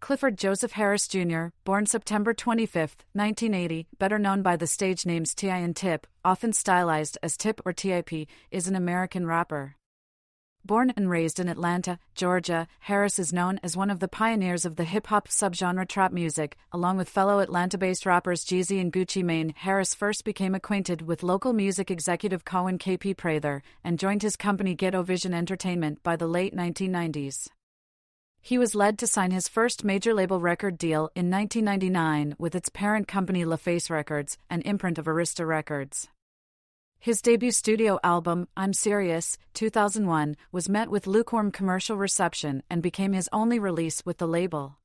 Clifford Joseph Harris Jr., born September 25, 1980, better known by the stage names T.I. and T.I.P, often stylized as T.I.P or T.I.P, is an American rapper. Born and raised in Atlanta, Georgia, Harris is known as one of the pioneers of the hip-hop subgenre trap music. Along with fellow Atlanta-based rappers Jeezy and Gucci Mane, Harris first became acquainted with local music executive Cohen K.P. Prather, and joined his company Ghetto Vision Entertainment by the late 1990s. He was led to sign his first major label record deal in 1999 with its parent company LaFace Records, an imprint of Arista Records. His debut studio album, I'm Serious, 2001, was met with lukewarm commercial reception and became his only release with the label.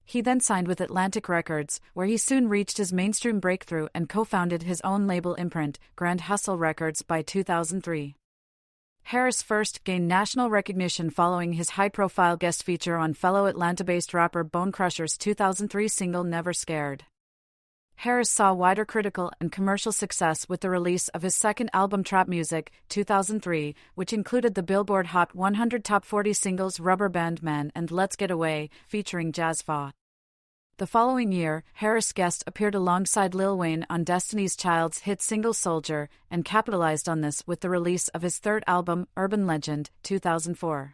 He then signed with Atlantic Records, where he soon reached his mainstream breakthrough and co-founded his own label imprint, Grand Hustle Records, by 2003. Harris first gained national recognition following his high-profile guest feature on fellow Atlanta-based rapper Bone Crusher's 2003 single Never Scared. Harris saw wider critical and commercial success with the release of his second album Trap Music, 2003, which included the Billboard Hot 100 Top 40 singles Rubber Band Man and Let's Get Away, featuring Jazz Fa. The following year, Harris guest appeared alongside Lil Wayne on Destiny's Child's hit single Soldier, and capitalized on this with the release of his third album, Urban Legend, 2004.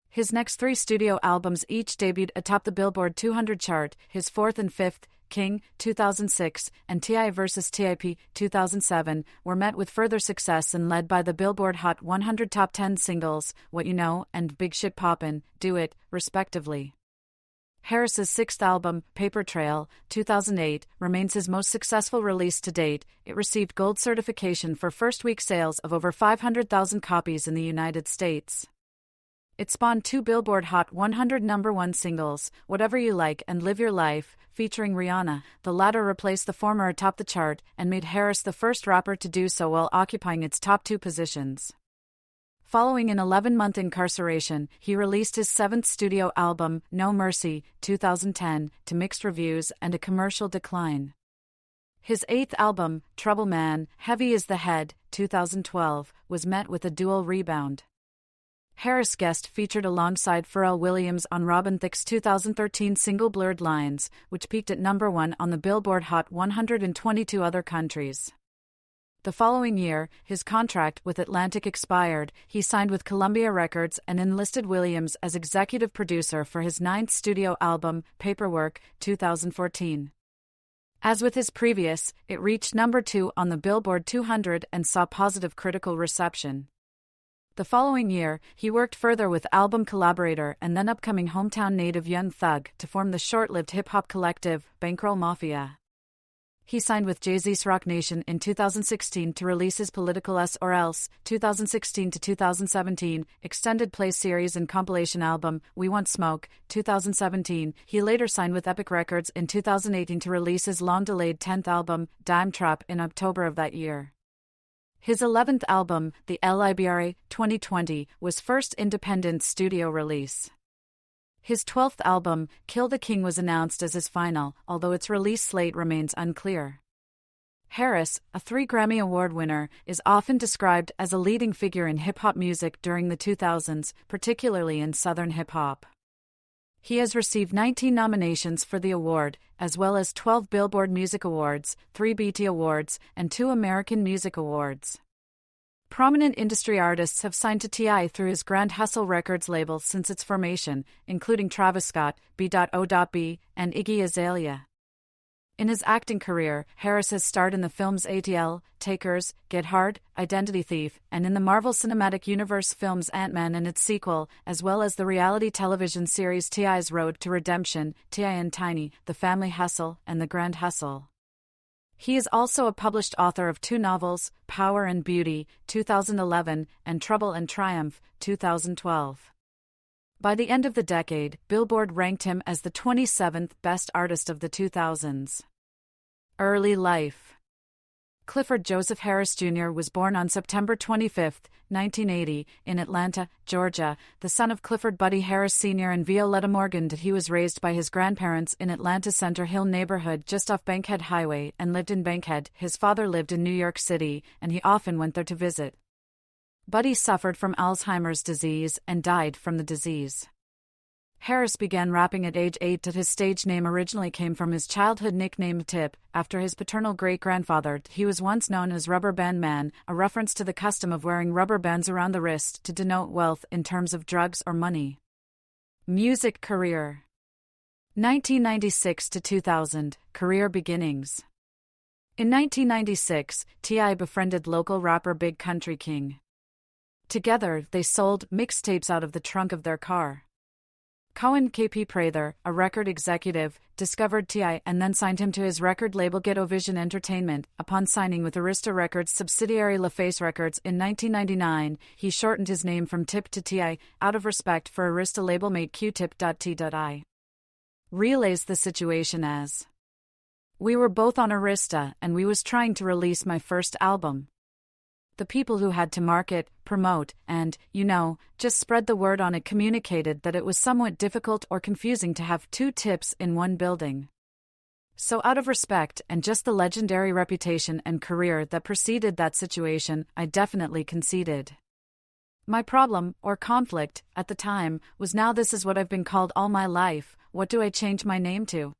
His next three studio albums each debuted atop the Billboard 200 chart, his fourth and fifth, King, 2006, and T.I. vs. T.I.P., 2007, were met with further success and led by the Billboard Hot 100 Top 10 singles, What You Know and Big Shit Poppin', Do It, respectively. Harris's sixth album, Paper Trail, 2008, remains his most successful release to date. It received gold certification for first-week sales of over 500,000 copies in the United States. It spawned two Billboard Hot 100 #1 singles, Whatever You Like and Live Your Life, featuring Rihanna. The latter replaced the former atop the chart and made Harris the first rapper to do so while occupying its top two positions. Following an 11-month incarceration, he released his seventh studio album, No Mercy, 2010, to mixed reviews and a commercial decline. His eighth album, Trouble Man, Heavy is the Head, 2012, was met with a dual rebound. Harris guest featured alongside Pharrell Williams on Robin Thicke's 2013 single Blurred Lines, which peaked at #1 on the Billboard Hot 100 in 22 other countries. The following year, his contract with Atlantic expired. He signed with Columbia Records and enlisted Williams as executive producer for his ninth studio album, Paperwork, 2014. As with his previous, it reached #2 on the Billboard 200 and saw positive critical reception. The following year, he worked further with album collaborator and then upcoming hometown native Young Thug to form the short-lived hip-hop collective, Bankroll Mafia. He signed with Jay-Z's Roc Nation in 2016 to release his Political Us or Else, 2016 to 2017, extended play series and compilation album, We Want Smoke, 2017. He later signed with Epic Records in 2018 to release his long-delayed 10th album, Dime Trap, in October of that year. His 11th album, The Libra, 2020, was first independent studio release. His 12th album, Kill the King, was announced as his final, although its release slate remains unclear. Harris, a 3 Grammy Award winner, is often described as a leading figure in hip-hop music during the 2000s, particularly in Southern hip-hop. He has received 19 nominations for the award, as well as 12 Billboard Music Awards, 3 BET Awards, and 2 American Music Awards. Prominent industry artists have signed to T.I. through his Grand Hustle Records label since its formation, including Travis Scott, B.O.B., and Iggy Azalea. In his acting career, Harris has starred in the films ATL, Takers, Get Hard, Identity Thief, and in the Marvel Cinematic Universe films Ant-Man and its sequel, as well as the reality television series T.I.'s Road to Redemption, T.I. and Tiny, The Family Hustle, and The Grand Hustle. He is also a published author of 2 novels, Power and Beauty, 2011, and Trouble and Triumph, 2012. By the end of the decade, Billboard ranked him as the 27th best artist of the 2000s. Early life. Clifford Joseph Harris Jr. was born on September 25, 1980, in Atlanta, Georgia, the son of Clifford Buddy Harris Sr. and Violetta Morgan. He was raised by his grandparents in Atlanta's Center Hill neighborhood just off Bankhead Highway and lived in Bankhead. His father lived in New York City, and he often went there to visit. Buddy suffered from Alzheimer's disease and died from the disease. Harris began rapping at age 8. His stage name originally came from his childhood nickname Tip, after his paternal great-grandfather. He was once known as Rubber Band Man, a reference to the custom of wearing rubber bands around the wrist to denote wealth in terms of drugs or money. Music career. 1996 to 2000, career beginnings. In 1996, T.I. befriended local rapper Big Country King. Together, they sold mixtapes out of the trunk of their car. Cohen K.P. Prather, a record executive, discovered T.I. and then signed him to his record label Ghetto Vision Entertainment. Upon signing with Arista Records subsidiary LaFace Records in 1999, he shortened his name from Tip to T.I., out of respect for Arista label mate Q-Tip.T.I. Relays the situation as: we were both on Arista and we was trying to release my first album. The people who had to market, promote, and, just spread the word on it communicated that it was somewhat difficult or confusing to have two Tips in one building. So out of respect and just the legendary reputation and career that preceded that situation, I definitely conceded. My problem, or conflict, at the time, was now this is what I've been called all my life, what do I change my name to?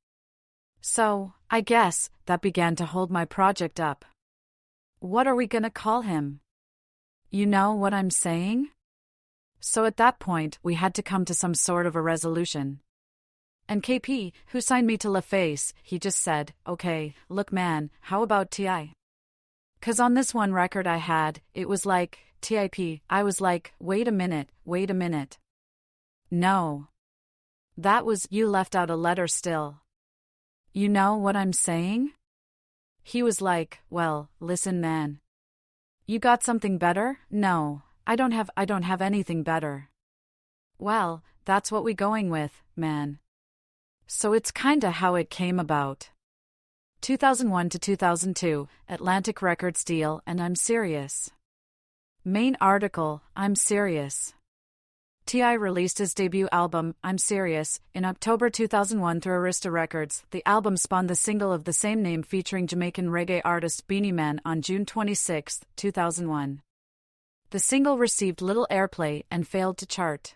So, I guess, that began to hold my project up. What are we gonna call him? You know what I'm saying? So at that point, we had to come to some sort of a resolution. And KP, who signed me to LaFace, he just said, okay, look man, how about T.I.? 'Cause on this one record I had, it was like, T.I.P, I was like, wait a minute. No. That was, you left out a letter still. You know what I'm saying? He was like, well, listen man. You got something better? No, I don't have anything better. Well, that's what we going with, man. So it's kinda how it came about. 2001 to 2002, Atlantic Records deal and I'm serious. Main article, I'm serious. T.I. released his debut album, I'm Serious, in October 2001 through Arista Records. The album spawned the single of the same name featuring Jamaican reggae artist Beenie Man on June 26, 2001. The single received little airplay and failed to chart.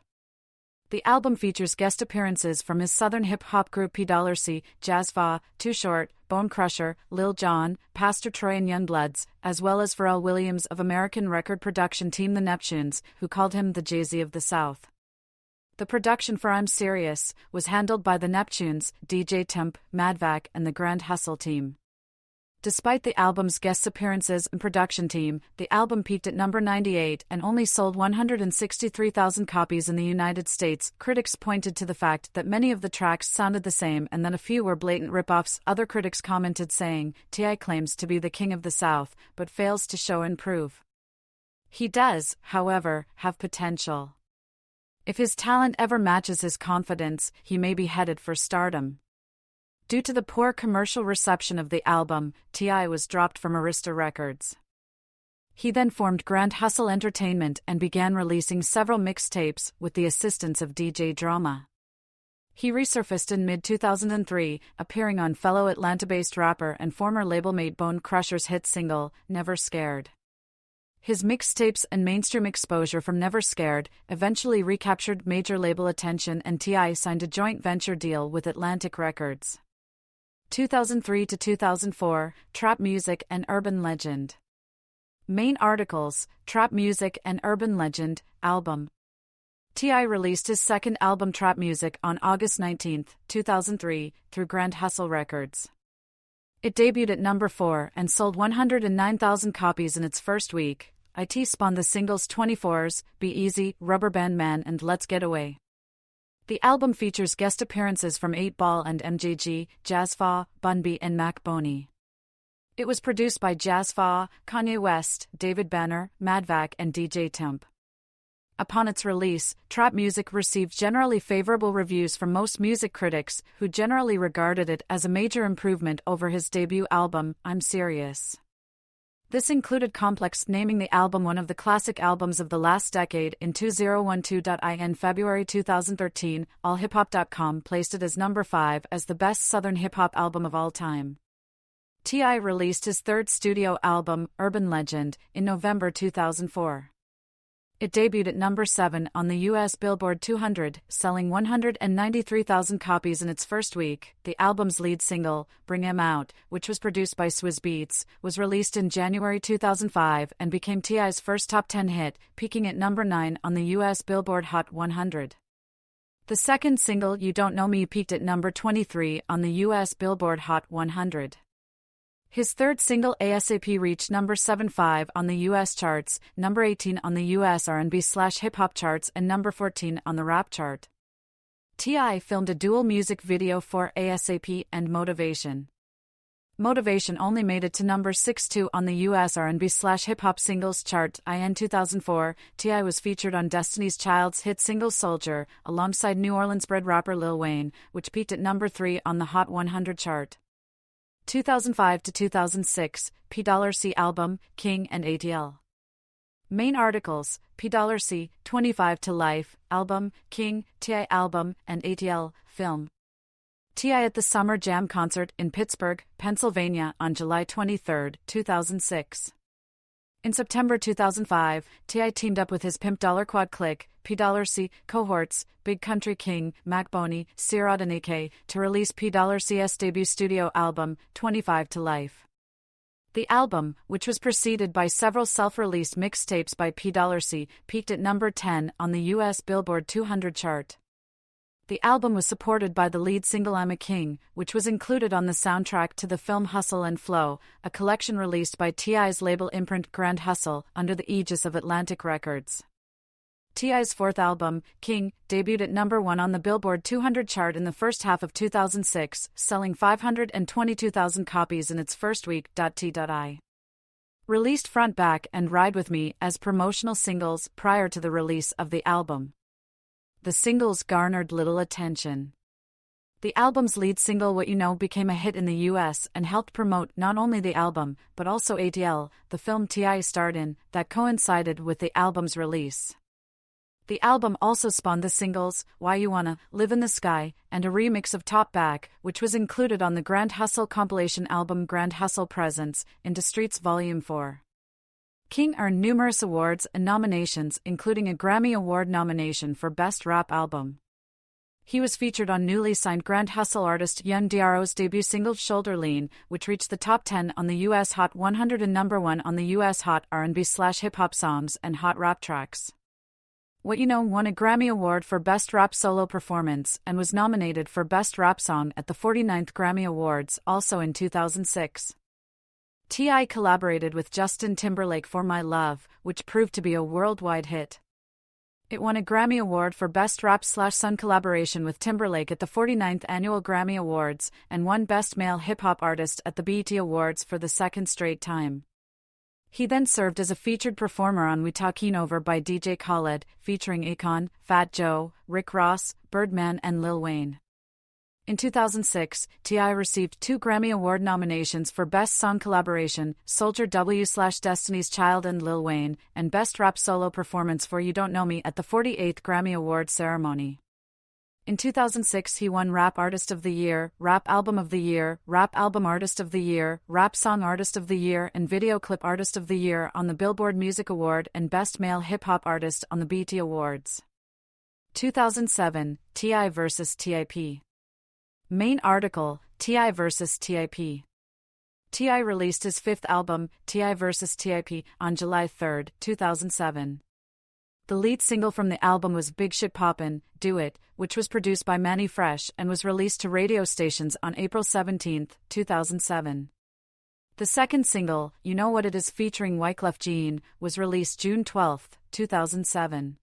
The album features guest appearances from his southern hip-hop group P.C., Jazz Fa, Too Short, Bone Crusher, Lil Jon, Pastor Troy and Youngbloods, as well as Pharrell Williams of American record production team The Neptunes, who called him the Jay-Z of the South. The production for I'm Serious was handled by The Neptunes, DJ T.I.P, Madvac and the Grand Hustle team. Despite the album's guest appearances and production team, the album peaked at number 98 and only sold 163,000 copies in the United States. Critics pointed to the fact that many of the tracks sounded the same and that a few were blatant rip-offs. Other critics commented saying, T.I. claims to be the king of the South, but fails to show and prove. He does, however, have potential. If his talent ever matches his confidence, he may be headed for stardom. Due to the poor commercial reception of the album, T.I. was dropped from Arista Records. He then formed Grand Hustle Entertainment and began releasing several mixtapes with the assistance of DJ Drama. He resurfaced in mid-2003, appearing on fellow Atlanta-based rapper and former label-mate Bone Crusher's hit single, Never Scared. His mixtapes and mainstream exposure from Never Scared eventually recaptured major label attention and T.I. signed a joint venture deal with Atlantic Records. 2003 to 2004, Trap Music and Urban Legend. Main articles, Trap Music and Urban Legend, album. T.I. released his second album Trap Music on August 19, 2003, through Grand Hustle Records. It debuted at number 4 and sold 109,000 copies in its first week. It spawned the singles 24s, Be Easy, Rubber Band Man and Let's Get Away. The album features guest appearances from 8 Ball and MJG, Jazz Fa, Bun B and Mac Boney. It was produced by Jazz Fa, Kanye West, David Banner, Madvac and DJ T.I.P. Upon its release, Trap Music received generally favorable reviews from most music critics, who generally regarded it as a major improvement over his debut album, I'm Serious. This included Complex naming the album one of the classic albums of the last decade in 2012. In February 2013, AllHipHop.com placed it as number 5 as the best Southern hip-hop album of all time. T.I. released his third studio album, Urban Legend, in November 2004. It debuted at number 7 on the U.S. Billboard 200, selling 193,000 copies in its first week. The album's lead single, Bring 'Em Out, which was produced by Swizz Beatz, was released in January 2005 and became T.I.'s first top 10 hit, peaking at number 9 on the U.S. Billboard Hot 100. The second single, You Don't Know Me, peaked at number 23 on the U.S. Billboard Hot 100. His third single, ASAP, reached number 75 on the U.S. charts, number 18 on the U.S. R&B/hip-hop charts, and number 14 on the rap chart. T.I. filmed a dual music video for ASAP and Motivation. Motivation only made it to number 62 on the U.S. R&B/hip-hop singles chart. In 2004, T.I. was featured on Destiny's Child's hit single Soldier, alongside New Orleans-bred rapper Lil Wayne, which peaked at number 3 on the Hot 100 chart. 2005 to 2006, P.C. album, King and ATL. Main articles, P.C., 25 to Life, album, King, T.I. album, and ATL, film. T.I. at the Summer Jam concert in Pittsburgh, Pennsylvania on July 23, 2006. In September 2005, T.I. teamed up with his Pimp Quad Click, P.C. cohorts, Big Country King, Mac Boney, Sierra Denike, to release P.C.'s debut studio album, 25 to Life. The album, which was preceded by several self-released mixtapes by P.C., peaked at number 10 on the U.S. Billboard 200 chart. The album was supported by the lead single I'm a King, which was included on the soundtrack to the film Hustle and Flow, a collection released by T.I.'s label imprint Grand Hustle under the aegis of Atlantic Records. T.I.'s fourth album, King, debuted at number 1 on the Billboard 200 chart in the first half of 2006, selling 522,000 copies in its first week. T.I. released Front Back and Ride With Me as promotional singles prior to the release of the album. The singles garnered little attention. The album's lead single What You Know became a hit in the US and helped promote not only the album, but also ATL, the film T.I. starred in, that coincided with the album's release. The album also spawned the singles Why You Wanna, Live in the Sky, and a remix of Top Back, which was included on the Grand Hustle compilation album Grand Hustle Presents, Into Streets Volume 4. King earned numerous awards and nominations, including a Grammy Award nomination for Best Rap Album. He was featured on newly signed Grand Hustle artist Young Diaro's debut single Shoulder Lean, which reached the top 10 on the U.S. Hot 100 and number 1 on the U.S. Hot R&B/hip-hop songs and Hot Rap Tracks. What You Know won a Grammy Award for Best Rap Solo Performance and was nominated for Best Rap Song at the 49th Grammy Awards, also in 2006. T.I. collaborated with Justin Timberlake for My Love, which proved to be a worldwide hit. It won a Grammy Award for Best Rap/Song collaboration with Timberlake at the 49th Annual Grammy Awards and won Best Male Hip-Hop Artist at the BET Awards for the second straight time. He then served as a featured performer on We Talkin' Over by DJ Khaled, featuring Akon, Fat Joe, Rick Ross, Birdman and Lil Wayne. In 2006, T.I. received 2 Grammy Award nominations for Best Song Collaboration, Soldier W/Destiny's Child and Lil Wayne, and Best Rap Solo Performance for You Don't Know Me at the 48th Grammy Award ceremony. In 2006 he won Rap Artist of the Year, Rap Album of the Year, Rap Album Artist of the Year, Rap Song Artist of the Year and Video Clip Artist of the Year on the Billboard Music Award and Best Male Hip-Hop Artist on the BET Awards. 2007, T.I. vs. T.I.P. Main article, T.I. vs. T.I.P. T.I. released his fifth album, T.I. vs. T.I.P., on July 3, 2007. The lead single from the album was Big Shit Poppin', Do It, which was produced by Manny Fresh and was released to radio stations on April 17, 2007. The second single, You Know What It Is featuring Wyclef Jean, was released June 12, 2007.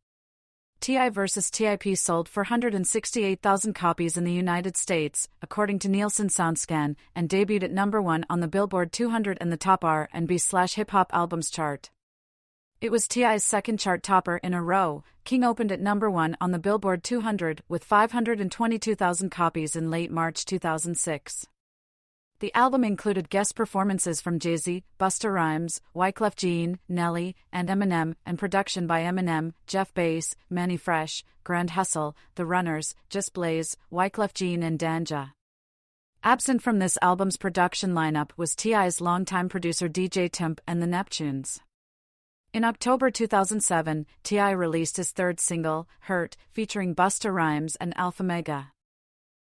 T.I. vs. T.I.P. sold 468,000 copies in the United States, according to Nielsen SoundScan, and debuted at number 1 on the Billboard 200 and the top R&B/hip-hop albums chart. It was T.I.'s second chart topper in a row. King opened at number 1 on the Billboard 200 with 522,000 copies in late March 2006. The album included guest performances from Jay-Z, Busta Rhymes, Wyclef Jean, Nelly, and Eminem, and production by Eminem, Jeff Bass, Manny Fresh, Grand Hustle, The Runners, Just Blaze, Wyclef Jean and Danja. Absent from this album's production lineup was T.I.'s longtime producer DJ T.I.P and the Neptunes. In October 2007, T.I. released his third single, Hurt, featuring Busta Rhymes and Alpha Mega.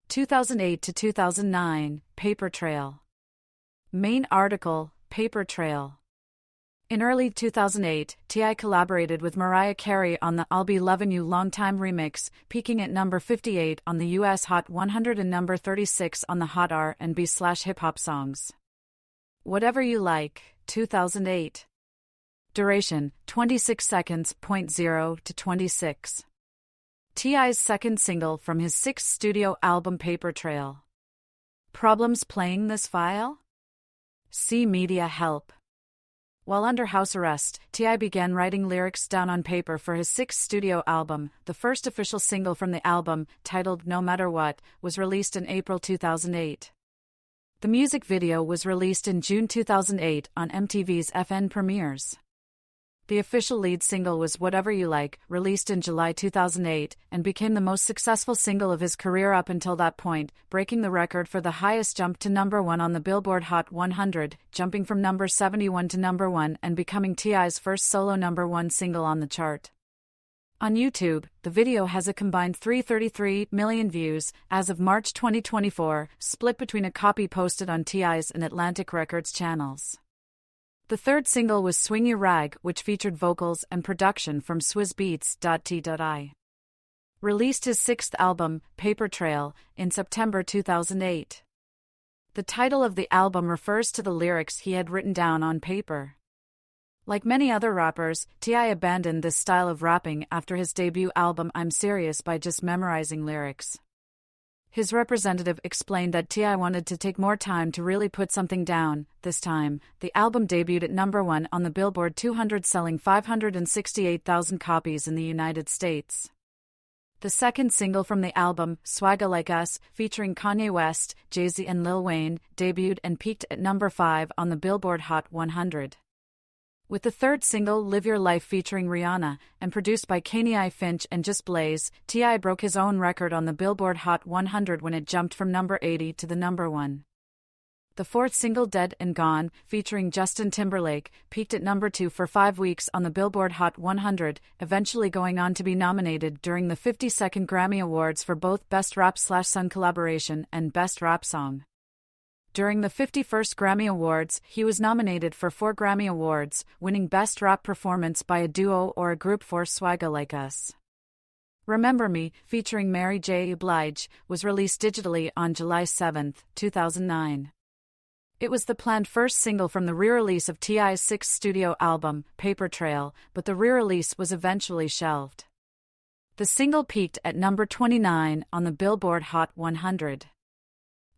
2008 to 2009, Paper Trail. Main article, Paper Trail. In early 2008, T.I. collaborated with Mariah Carey on the I'll Be Lovin' You Long Time remix, peaking at number 58 on the US Hot 100 and number 36 on the Hot R&B/hip hop songs. Whatever You Like, 2008. Duration, 26 seconds. 0 to 26. T.I.'s second single from his sixth studio album Paper Trail. Problems playing this file? See Media Help. While under house arrest, T.I. began writing lyrics down on paper for his sixth studio album. The first official single from the album, titled No Matter What, was released in April 2008. The music video was released in June 2008 on MTV's FN Premieres. The official lead single was Whatever You Like, released in July 2008, and became the most successful single of his career up until that point, breaking the record for the highest jump to number 1 on the Billboard Hot 100, jumping from number 71 to number 1 and becoming T.I.'s first solo number 1 single on the chart. On YouTube, the video has a combined 333 million views as of March 2024, split between a copy posted on T.I.'s and Atlantic Records channels. The third single was Swing Your Rag, which featured vocals and production from Swizz released his sixth album, Paper Trail, in September 2008. The title of the album refers to the lyrics he had written down on paper. Like many other rappers, T.I. abandoned this style of rapping after his debut album I'm Serious by just memorizing lyrics. His representative explained that T.I. wanted to take more time to really put something down. This time, the album debuted at number 1 on the Billboard 200, selling 568,000 copies in the United States. The second single from the album, Swagga Like Us, featuring Kanye West, Jay-Z and Lil Wayne, debuted and peaked at number 5 on the Billboard Hot 100. With the third single, Live Your Life, featuring Rihanna, and produced by Kanye Finch and Just Blaze, T.I. broke his own record on the Billboard Hot 100 when it jumped from number 80 to the number 1. The fourth single, Dead and Gone, featuring Justin Timberlake, peaked at number 2 for 5 weeks on the Billboard Hot 100, eventually going on to be nominated during the 52nd Grammy Awards for both Best Rap/Song Collaboration and Best Rap Song. During the 51st Grammy Awards, he was nominated for 4 Grammy Awards, winning Best Rap Performance by a Duo or a Group for Swagga Like Us. Remember Me, featuring Mary J. Blige, was released digitally on July 7, 2009. It was the planned first single from the re-release of T.I.'s sixth studio album, Paper Trail, but the re-release was eventually shelved. The single peaked at number 29 on the Billboard Hot 100.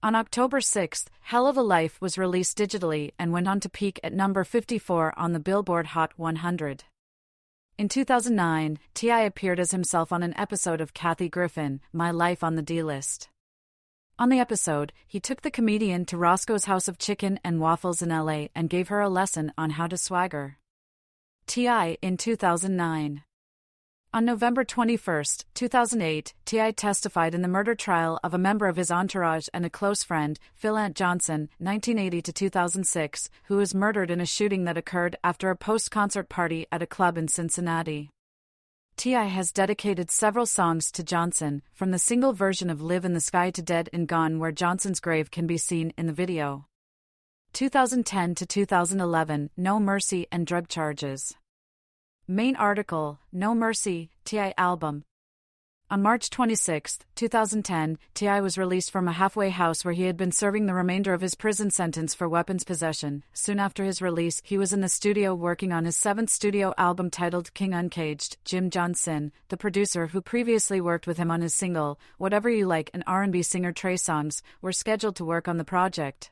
On October 6, Hell of a Life was released digitally and went on to peak at number 54 on the Billboard Hot 100. In 2009, T.I. appeared as himself on an episode of Kathy Griffin, My Life on the D-List. On the episode, he took the comedian to Roscoe's House of Chicken and Waffles in L.A. and gave her a lesson on how to swagger. T.I. in 2009. On November 21, 2008, T.I. testified in the murder trial of a member of his entourage and a close friend, Phil Ant Johnson, 1980 to 2006, who was murdered in a shooting that occurred after a post-concert party at a club in Cincinnati. T.I. has dedicated several songs to Johnson, from the single version of Live in the Sky to Dead and Gone, where Johnson's grave can be seen in the video. 2010 to 2011, No Mercy and Drug Charges. Main article, No Mercy, T.I. album. On March 26, 2010, T.I. was released from a halfway house where he had been serving the remainder of his prison sentence for weapons possession. Soon after his release, he was in the studio working on his seventh studio album titled King Uncaged. Jim Johnson, the producer who previously worked with him on his single, Whatever You Like, and R&B singer Trey Songz, were scheduled to work on the project.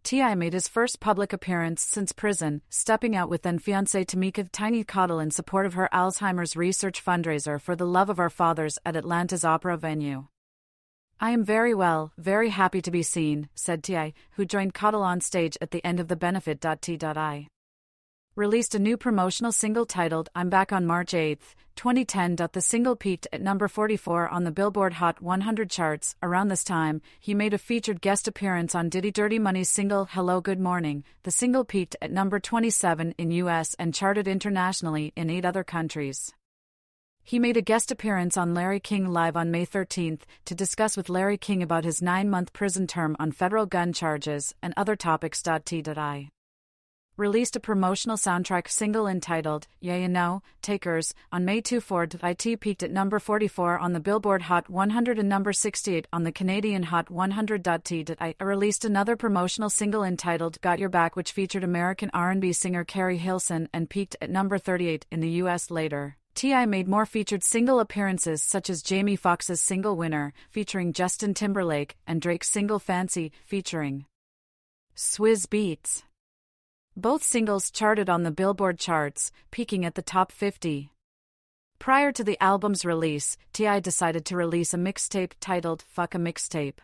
T.I. made his first public appearance since prison, stepping out with then-fiancée Tamika Tiny Cottle in support of her Alzheimer's research fundraiser for the Love of Our Fathers at Atlanta's Opera venue. I am very well, very happy to be seen, said T.I., who joined Cottle on stage at the end of the benefit. T.I. released a new promotional single titled I'm Back on March 8, 2010. The single peaked at number 44 on the Billboard Hot 100 charts. Around this time, he made a featured guest appearance on Diddy Dirty Money's single Hello Good Morning. The single peaked at number 27 in US and charted internationally in 8 other countries. He made a guest appearance on Larry King Live on May 13 to discuss with Larry King about his 9-month prison term on federal gun charges and other topics. T.I. released a promotional soundtrack single entitled Yeah You Know, Takers on May 24. It peaked at number 44 on the Billboard Hot 100 and number 68 on the Canadian Hot 100. T.I. released another promotional single entitled Got Your Back, which featured American R&B singer Carrie Hilson and peaked at number 38 in the US later. T.I. made more featured single appearances such as Jamie Foxx's single Winner featuring Justin Timberlake and Drake's single Fancy featuring Swizz Beatz. Both singles charted on the Billboard charts, peaking at the top 50. Prior to the album's release, T.I. decided to release a mixtape titled Fuck a Mixtape.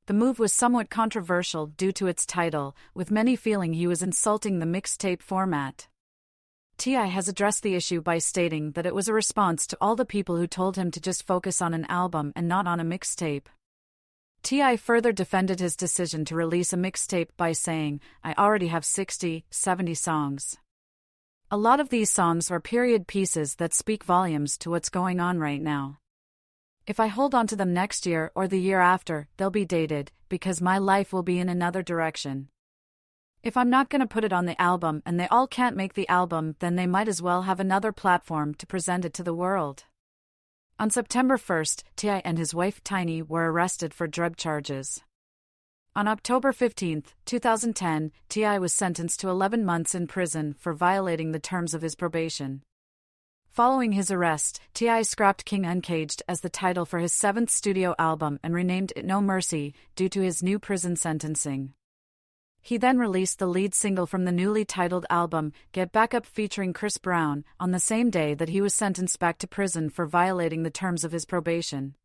The move was somewhat controversial due to its title, with many feeling he was insulting the mixtape format. T.I. has addressed the issue by stating that it was a response to all the people who told him to just focus on an album and not on a mixtape. T.I. further defended his decision to release a mixtape by saying, I already have 60, 70 songs. A lot of these songs are period pieces that speak volumes to what's going on right now. If I hold on to them next year or the year after, they'll be dated, because my life will be in another direction. If I'm not gonna put it on the album and they all can't make the album, then they might as well have another platform to present it to the world. On September 1, T.I. and his wife Tiny were arrested for drug charges. On October 15, 2010, T.I. was sentenced to 11 months in prison for violating the terms of his probation. Following his arrest, T.I. scrapped King Uncaged as the title for his 7th studio album and renamed it No Mercy due to his new prison sentencing. He then released the lead single from the newly titled album, Get Back Up featuring Chris Brown, on the same day that he was sentenced back to prison for violating the terms of his probation.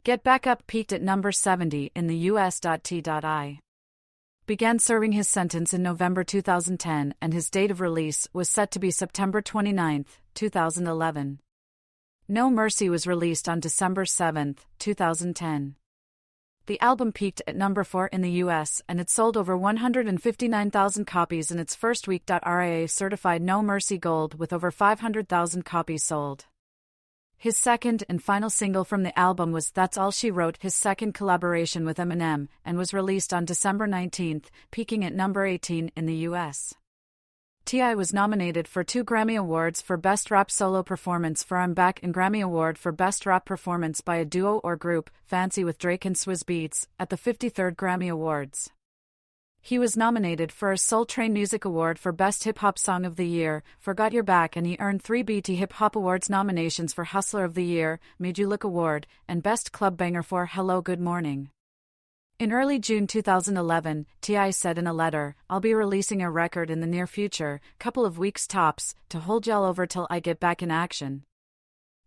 Get Back Up peaked at number 70 in the US. T.I. began serving his sentence in November 2010 and his date of release was set to be September 29, 2011. No Mercy was released on December 7, 2010. The album peaked at number 4 in the US and it sold over 159,000 copies in its first week. RIA certified No Mercy Gold with over 500,000 copies sold. His second and final single from the album was That's All She Wrote, his second collaboration with Eminem, and was released on December 19, peaking at number 18 in the US. T.I. was nominated for 2 Grammy Awards for Best Rap Solo Performance for I'm Back and Grammy Award for Best Rap Performance by a Duo or Group, Fancy with Drake and Swizz Beatz, at the 53rd Grammy Awards. He was nominated for a Soul Train Music Award for Best Hip Hop Song of the Year for Got Your Back, and he earned 3 BET Hip Hop Awards nominations for Hustler of the Year, Made You Look Award, and Best Club Banger for Hello Good Morning. In early June 2011, T.I. said in a letter, I'll be releasing a record in the near future, couple of weeks tops, to hold y'all over till I get back in action.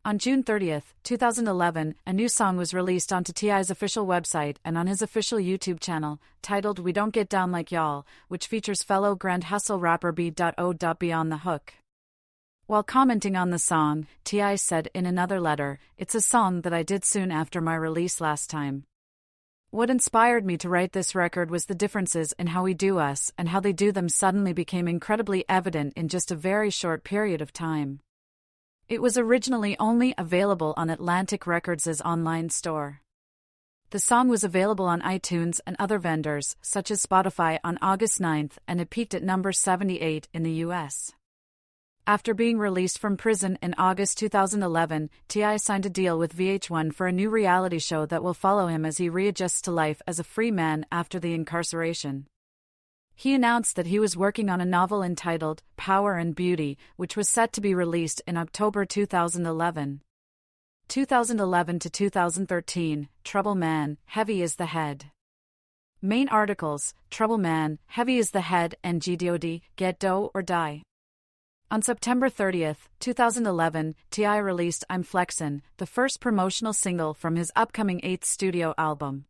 On June 30, 2011, a new song was released onto T.I.'s official website and on his official YouTube channel, titled We Don't Get Down Like Y'all, which features fellow Grand Hustle rapper B.O. Be on the hook. While commenting on the song, T.I. said in another letter, It's a song that I did soon after my release last time. What inspired me to write this record was the differences in how we do us and how they do them suddenly became incredibly evident in just a very short period of time. It was originally only available on Atlantic Records' online store. The song was available on iTunes and other vendors, such as Spotify, on August 9, and it peaked at number 78 in the US. After being released from prison in August 2011, T.I. signed a deal with VH1 for a new reality show that will follow him as he readjusts to life as a free man after the incarceration. He announced that he was working on a novel entitled Power and Beauty, which was set to be released in October 2011. 2011 to 2013, Trouble Man, Heavy is the Head. Main articles, Trouble Man, Heavy is the Head, and GDOD, Get Dough or Die. On September 30, 2011, T.I. released I'm Flexin', the first promotional single from his upcoming 8th studio album.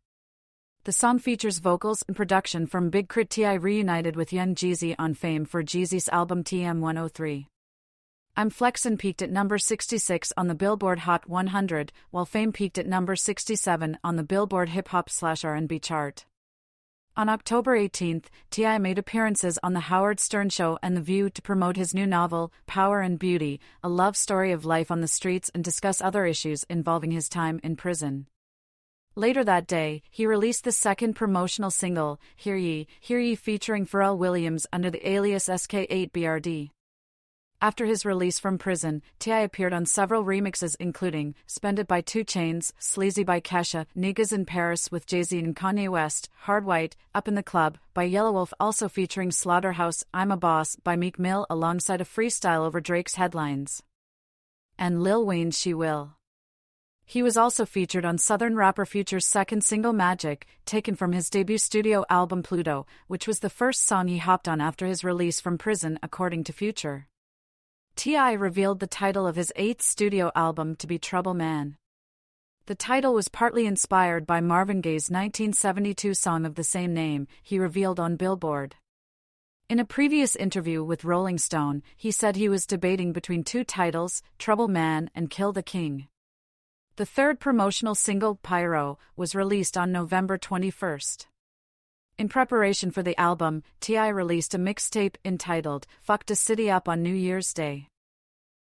The song features vocals and production from Big Crit. T.I. reunited with young Jeezy on Fame for Jeezy's album TM103. I'm Flexin' peaked at number 66 on the Billboard Hot 100, while Fame peaked at number 67 on the Billboard Hip Hop/R&B chart. On October 18, T.I. made appearances on The Howard Stern Show and The View to promote his new novel, Power and Beauty, a love story of life on the streets, and discuss other issues involving his time in prison. Later that day, he released the second promotional single, Hear Ye, featuring Pharrell Williams under the alias SK8BRD. After his release from prison, T.I. appeared on several remixes including Spend It by 2 Chainz, Sleazy by Kesha, Niggas in Paris with Jay-Z and Kanye West, Hard White, Up in the Club by Yelawolf, also featuring Slaughterhouse, I'm a Boss by Meek Mill alongside a freestyle over Drake's headlines, and Lil Wayne's She Will. He was also featured on Southern rapper Future's second single Magic, taken from his debut studio album Pluto, which was the first song he hopped on after his release from prison, according to Future. T.I. revealed the title of his 8th studio album to be Trouble Man. The title was partly inspired by Marvin Gaye's 1972 song of the same name, he revealed on Billboard. In a previous interview with Rolling Stone, he said he was debating between 2 titles, Trouble Man and Kill the King. The third promotional single, Pyro, was released on November 21. In preparation for the album, T.I. released a mixtape entitled Fucked a City Up on New Year's Day.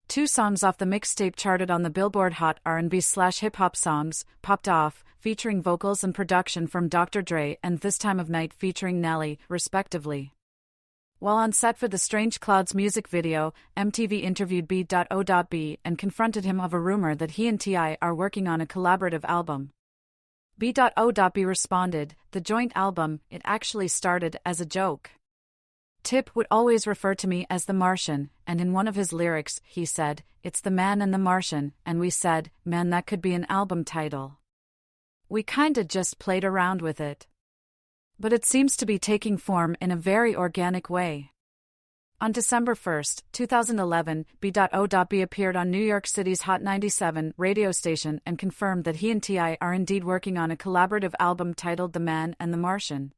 2 songs off the mixtape charted on the Billboard Hot R&B/Hip Hop Songs, Popped Off, featuring vocals and production from Dr. Dre, and This Time of Night featuring Nelly, respectively. While on set for the Strange Clouds music video, MTV interviewed B.O.B. and confronted him of a rumor that he and T.I. are working on a collaborative album. B.O.B. responded, "The joint album, it actually started as a joke. Tip would always refer to me as the Martian, and in one of his lyrics, he said, 'It's the man and the Martian,' and we said, 'Man, that could be an album title.' We kinda just played around with it. But it seems to be taking form in a very organic way." On December 1, 2011, B.O.B. appeared on New York City's Hot 97 radio station and confirmed that he and T.I. are indeed working on a collaborative album titled The Man and the Martian.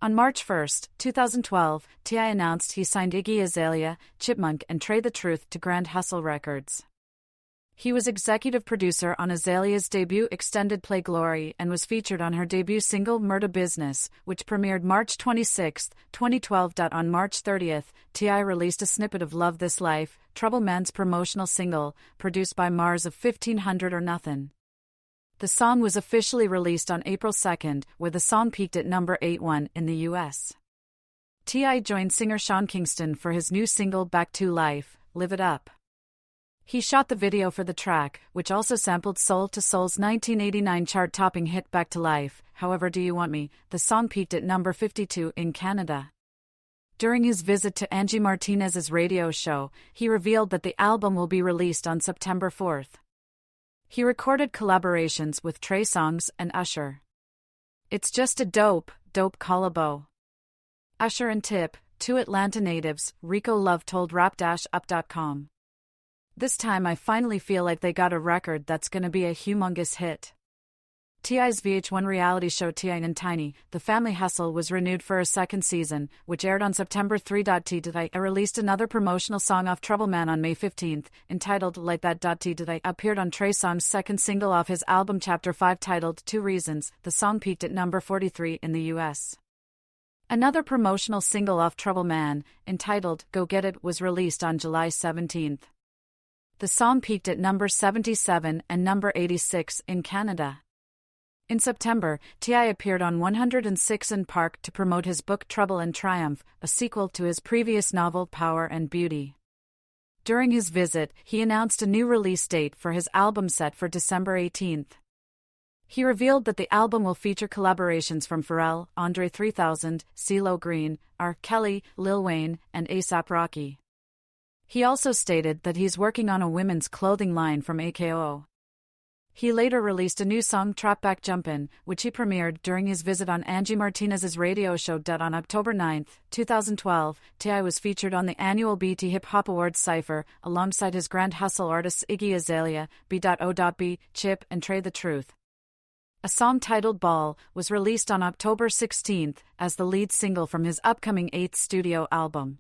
On March 1, 2012, T.I. announced he signed Iggy Azalea, Chipmunk and Trey the Truth to Grand Hustle Records. He was executive producer on Azalea's debut extended play Glory and was featured on her debut single Murda Business, which premiered March 26, 2012. On March 30, T.I. released a snippet of Love This Life, Trouble Man's promotional single, produced by Mars of 1500 or Nothin'. The song was officially released on April 2, where the song peaked at number 81 in the U.S. T.I. joined singer Sean Kingston for his new single Back to Life, Live It Up. He shot the video for the track, which also sampled Soul to Soul's 1989 chart-topping hit Back to Life, However Do You Want Me. The song peaked at number 52 in Canada. During his visit to Angie Martinez's radio show, he revealed that the album will be released on September 4. He recorded collaborations with Trey Songz and Usher. "It's just a dope collabo." Usher and Tip, 2 Atlanta natives, Rico Love told Rap-Up.com. "This time I finally feel like they got a record that's gonna be a humongous hit." T.I.'s VH1 reality show T.I. and Tiny, The Family Hustle was renewed for a second season, which aired on September 3. T.I. released another promotional song off Trouble Man on May 15, entitled Like That. T.I. appeared on Trey Songz's second single off his album Chapter 5 titled 2 Reasons. The song peaked at number 43 in the U.S. Another promotional single off Trouble Man, entitled Go Get It, was released on July 17. The song peaked at number 77 and number 86 in Canada. In September, T.I. appeared on 106 & Park to promote his book Trouble and Triumph, a sequel to his previous novel Power and Beauty. During his visit, he announced a new release date for his album set for December 18. He revealed that the album will feature collaborations from Pharrell, Andre 3000, CeeLo Green, R. Kelly, Lil Wayne, and A$AP Rocky. He also stated that he's working on a women's clothing line from AKO. He later released a new song Trap Back Jumpin', which he premiered during his visit on Angie Martinez's radio show. On October 9, 2012, T.I. was featured on the annual BET Hip Hop Awards Cypher, alongside his Grand Hustle artists Iggy Azalea, B.O.B., Chip, and Trey the Truth. A song titled Ball was released on October 16 as the lead single from his upcoming 8th studio album.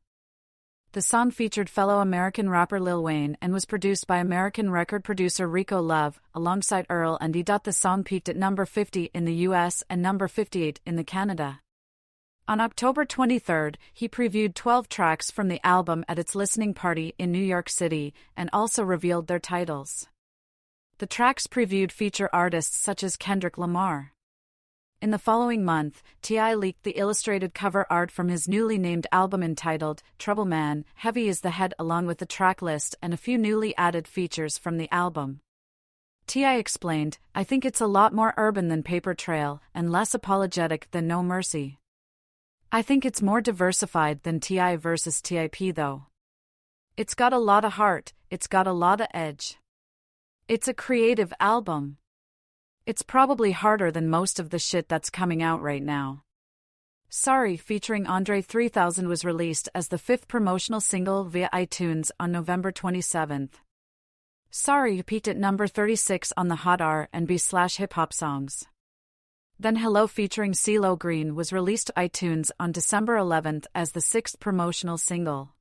The song featured fellow American rapper Lil Wayne and was produced by American record producer Rico Love, alongside Earl and E. The song peaked at number 50 in the US and number 58 in Canada. On October 23, he previewed 12 tracks from the album at its listening party in New York City and also revealed their titles. The tracks previewed feature artists such as Kendrick Lamar. In the following month, T.I. leaked the illustrated cover art from his newly named album entitled Trouble Man, Heavy is the Head, along with the track list and a few newly added features from the album. T.I. explained, "I think it's a lot more urban than Paper Trail and less apologetic than No Mercy. I think it's more diversified than T.I. versus T.I.P. though. It's got a lot of heart, it's got a lot of edge. It's a creative album. It's probably harder than most of the shit that's coming out right now." Sorry featuring Andre 3000 was released as the 5th promotional single via iTunes on November 27. Sorry peaked at number 36 on the Hot R&B/hip hop songs. Then Hello featuring CeeLo Green was released to iTunes on December 11 as the 6th promotional single.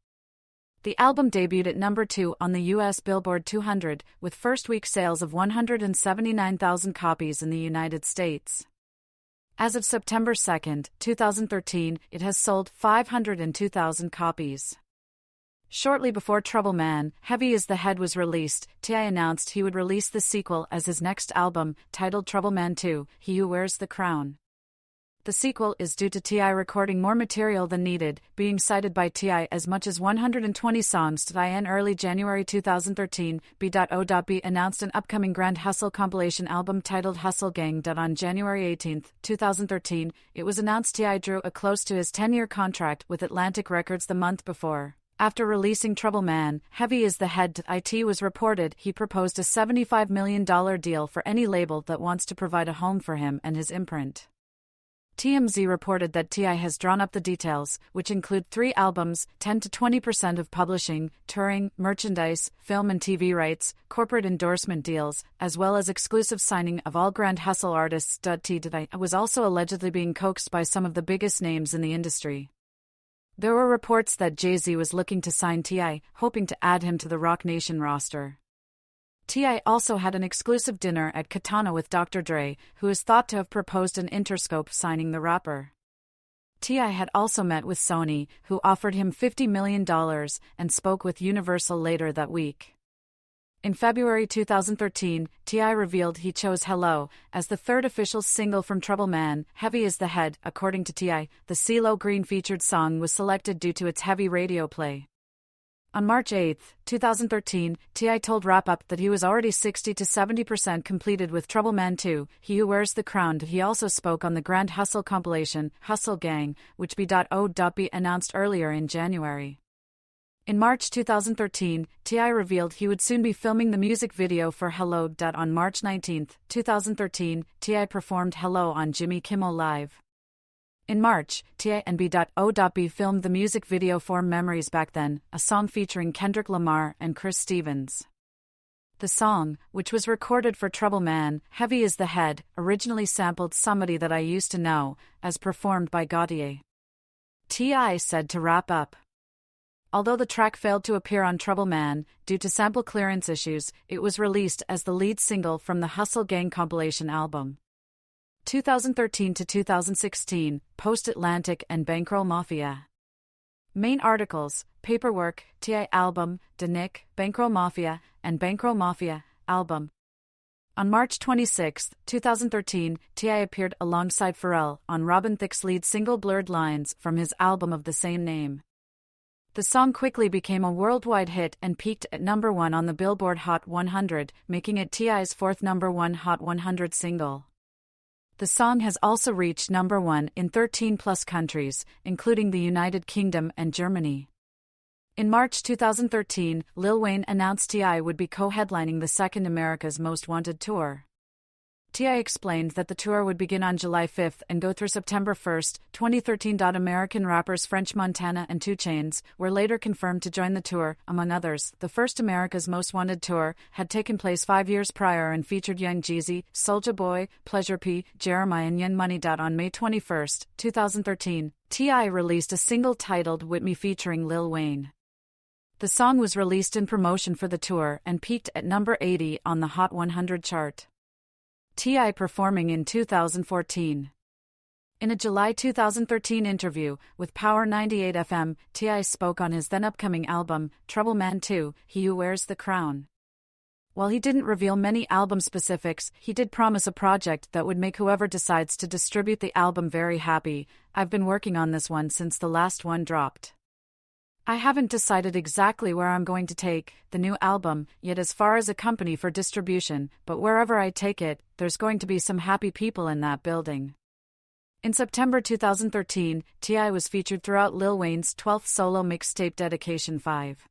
The album debuted at number 2 on the US Billboard 200, with first-week sales of 179,000 copies in the United States. As of September 2, 2013, it has sold 502,000 copies. Shortly before Trouble Man, Heavy is the Head was released, T.I. announced he would release the sequel as his next album, titled Trouble Man 2, He Who Wears the Crown. The sequel is due to T.I. recording more material than needed, being cited by T.I. as much as 120 songs. In early January 2013, B.O.B. announced an upcoming Grand Hustle compilation album titled Hustle Gang. On January 18, 2013, it was announced T.I. drew a close to his 10-year contract with Atlantic Records the month before. After releasing Trouble Man, Heavy is the Head, it was reported he proposed a $75 million deal for any label that wants to provide a home for him and his imprint. TMZ reported that T.I. has drawn up the details, which include 3 albums, 10 to 20% of publishing, touring, merchandise, film and TV rights, corporate endorsement deals, as well as exclusive signing of all Grand Hustle artists. T.I. was also allegedly being coaxed by some of the biggest names in the industry. There were reports that Jay-Z was looking to sign T.I., hoping to add him to the Roc Nation roster. T.I. also had an exclusive dinner at Katana with Dr. Dre, who is thought to have proposed an Interscope signing the rapper. T.I. had also met with Sony, who offered him $50 million, and spoke with Universal later that week. In February 2013, T.I. revealed he chose Hello as the 3rd official single from Trouble Man, Heavy is the Head. According to T.I., the CeeLo Green featured song was selected due to its heavy radio play. On March 8, 2013, T.I. told Wrap Up that he was already 60 to 70% completed with Trouble Man 2, He Who Wears the Crown. He also spoke on the Grand Hustle compilation, Hustle Gang, which B.O.B. announced earlier in January. In March 2013, T.I. revealed he would soon be filming the music video for Hello. On March 19, 2013, T.I. performed Hello on Jimmy Kimmel Live. In March, T.I. and B.O.B. filmed the music video for Memories Back Then, a song featuring Kendrick Lamar and Chris Stevens. The song, which was recorded for Trouble Man, Heavy is the Head, originally sampled Somebody That I Used to Know, as performed by Gautier. T.I. said to Wrap Up, although the track failed to appear on Trouble Man, due to sample clearance issues, it was released as the lead single from the Hustle Gang compilation album. 2013 to 2016, Post-Atlantic and Bankroll Mafia. Main articles: Paperwork, T.I. album, Da Nick, Bankroll Mafia, and Bankroll Mafia, album. On March 26, 2013, T.I. appeared alongside Pharrell on Robin Thicke's lead single Blurred Lines from his album of the same name. The song quickly became a worldwide hit and peaked at number 1 on the Billboard Hot 100, making it T.I.'s 4th number 1 Hot 100 single. The song has also reached number 1 in 13-plus countries, including the United Kingdom and Germany. In March 2013, Lil Wayne announced T.I. would be co-headlining the second America's Most Wanted tour. T.I. explained that the tour would begin on July 5 and go through September 1, 2013. American rappers French Montana and 2 Chainz were later confirmed to join the tour. Among others, the first America's Most Wanted tour had taken place 5 years prior and featured Young Jeezy, Soulja Boy, Pleasure P, Jeremiah and Young Money. On May 21, 2013, T.I. released a single titled With Me featuring Lil Wayne. The song was released in promotion for the tour and peaked at number 80 on the Hot 100 chart. T.I. performing in 2014. In a July 2013 interview with Power 98 FM, T.I. spoke on his then-upcoming album, Trouble Man 2, He Who Wears the Crown. While he didn't reveal many album specifics, he did promise a project that would make whoever decides to distribute the album very happy. I've been working on this one since the last one dropped. I haven't decided exactly where I'm going to take the new album yet as far as a company for distribution, but wherever I take it, there's going to be some happy people in that building. In September 2013, T.I. was featured throughout Lil Wayne's 12th solo mixtape Dedication 5.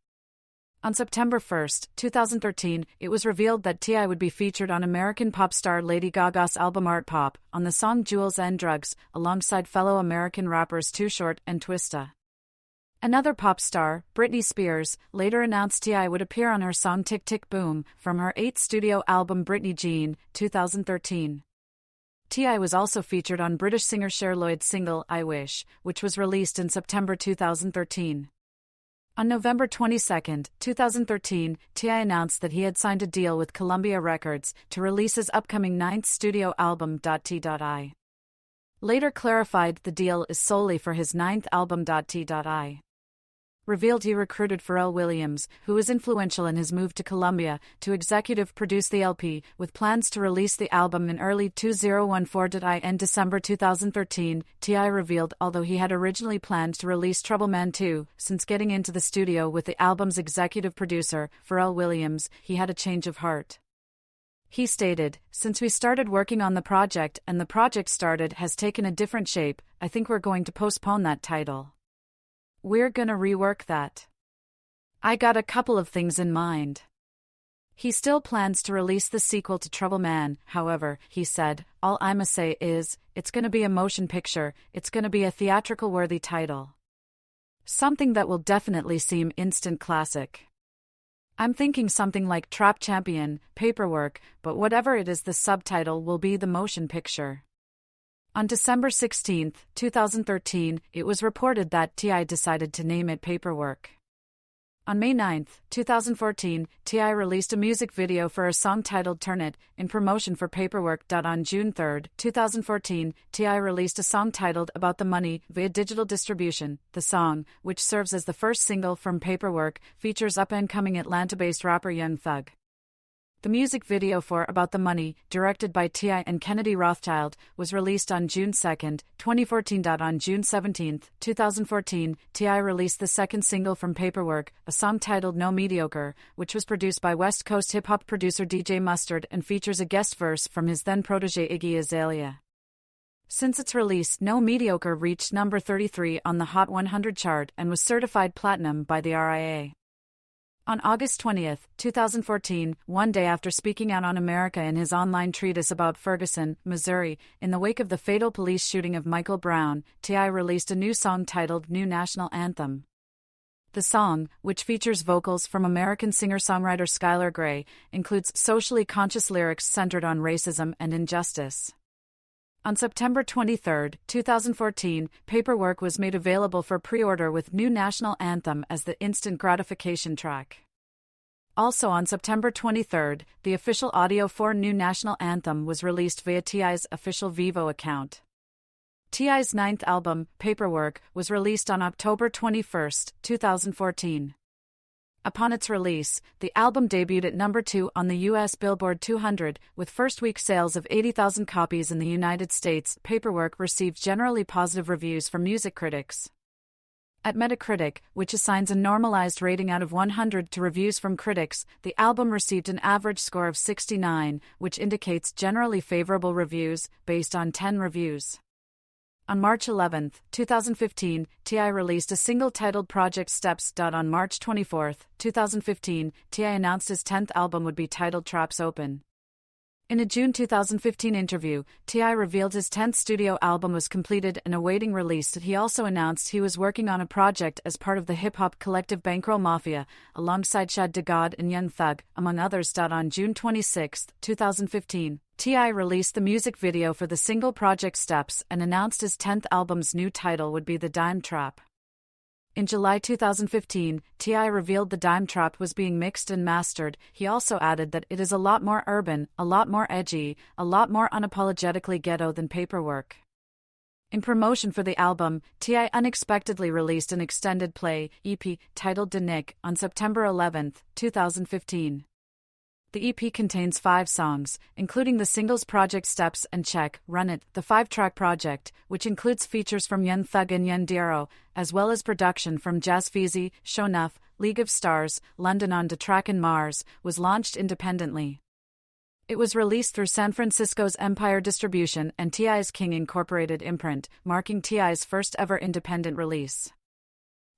On September 1, 2013, it was revealed that T.I. would be featured on American pop star Lady Gaga's album Art Pop, on the song Jewels and Drugs, alongside fellow American rappers Too Short and Twista. Another pop star, Britney Spears, later announced T.I. would appear on her song Tick Tick Boom from her 8th studio album Britney Jean, 2013. T.I. was also featured on British singer Cher Lloyd's single I Wish, which was released in September 2013. On November 22, 2013, T.I. announced that he had signed a deal with Columbia Records to release his upcoming 9th studio album T.I. Later clarified the deal is solely for his 9th album T.I. Revealed he recruited Pharrell Williams, who was influential in his move to Columbia, to executive produce the LP, with plans to release the album in early 2014. In December 2013, T.I. revealed although he had originally planned to release Trouble Man 2, since getting into the studio with the album's executive producer, Pharrell Williams, he had a change of heart. He stated, "Since we started working on the project and the project has taken a different shape, I think we're going to postpone that title. We're gonna rework that. I got a couple of things in mind." He still plans to release the sequel to Trouble Man, however, he said, "All I'ma say is, it's gonna be a motion picture, it's gonna be a theatrical-worthy title. Something that will definitely seem instant classic. I'm thinking something like Trap Champion, Paperwork, but whatever it is the subtitle will be the motion picture." On December 16, 2013, it was reported that T.I. decided to name it Paperwork. On May 9, 2014, T.I. released a music video for a song titled Turn It, in promotion for Paperwork. On June 3, 2014, T.I. released a song titled About the Money via digital distribution. The song, which serves as the first single from Paperwork, features up-and-coming Atlanta-based rapper Young Thug. The music video for About the Money, directed by T.I. and Kennedy Rothschild, was released on June 2, 2014. On June 17, 2014, T.I. released the second single from Paperwork, a song titled No Mediocre, which was produced by West Coast hip-hop producer DJ Mustard and features a guest verse from his then-protege Iggy Azalea. Since its release, No Mediocre reached number 33 on the Hot 100 chart and was certified platinum by the RIA. On August 20, 2014, one day after speaking out on America in his online treatise about Ferguson, Missouri, in the wake of the fatal police shooting of Michael Brown, T.I. released a new song titled New National Anthem. The song, which features vocals from American singer-songwriter Skylar Grey, includes socially conscious lyrics centered on racism and injustice. On September 23, 2014, Paperwork was made available for pre-order with New National Anthem as the instant gratification track. Also on September 23, the official audio for New National Anthem was released via T.I.'s official Vevo account. T.I.'s 9th album, Paperwork, was released on October 21, 2014. Upon its release, the album debuted at number 2 on the U.S. Billboard 200, with first-week sales of 80,000 copies in the United States. Paperwork received generally positive reviews from music critics. At Metacritic, which assigns a normalized rating out of 100 to reviews from critics, the album received an average score of 69, which indicates generally favorable reviews, based on 10 reviews. On March 11, 2015, T.I. released a single titled Project Steps. On March 24, 2015, T.I. announced his 10th album would be titled Traps Open. In a June 2015 interview, T.I. revealed his 10th studio album was completed and awaiting release. He also announced he was working on a project as part of the hip-hop collective Bankroll Mafia, alongside Shad DeGod and Young Thug, among others. On June 26, 2015, T.I. released the music video for the single Project Steps and announced his 10th album's new title would be The Dime Trap. In July 2015, T.I. revealed The Dime Trap was being mixed and mastered. He also added that it is a lot more urban, a lot more edgy, a lot more unapologetically ghetto than Paperwork. In promotion for the album, T.I. unexpectedly released an extended play EP titled Da Nick on September 11, 2015. The EP contains 5 songs, including the singles Project Steps and Check, Run It, the 5-track project, which includes features from Young Thug and Yandiro, as well as production from Jazz Feezy, Shonuff, League of Stars, London on Da Track and Mars, was launched independently. It was released through San Francisco's Empire Distribution and T.I.'s King Incorporated imprint, marking T.I.'s first ever independent release.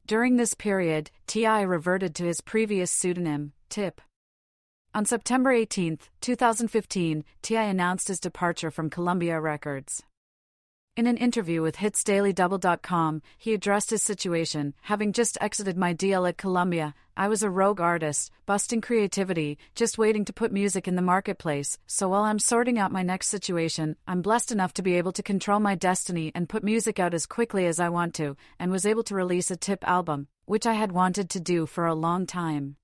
During this period, T.I. reverted to his previous pseudonym, T.I.P. On September 18, 2015, T.I. announced his departure from Columbia Records. In an interview with HitsDailyDouble.com, he addressed his situation: having just exited my deal at Columbia, I was a rogue artist, busting creativity, just waiting to put music in the marketplace, so while I'm sorting out my next situation, I'm blessed enough to be able to control my destiny and put music out as quickly as I want to, and was able to release a T.I.P. album, which I had wanted to do for a long time.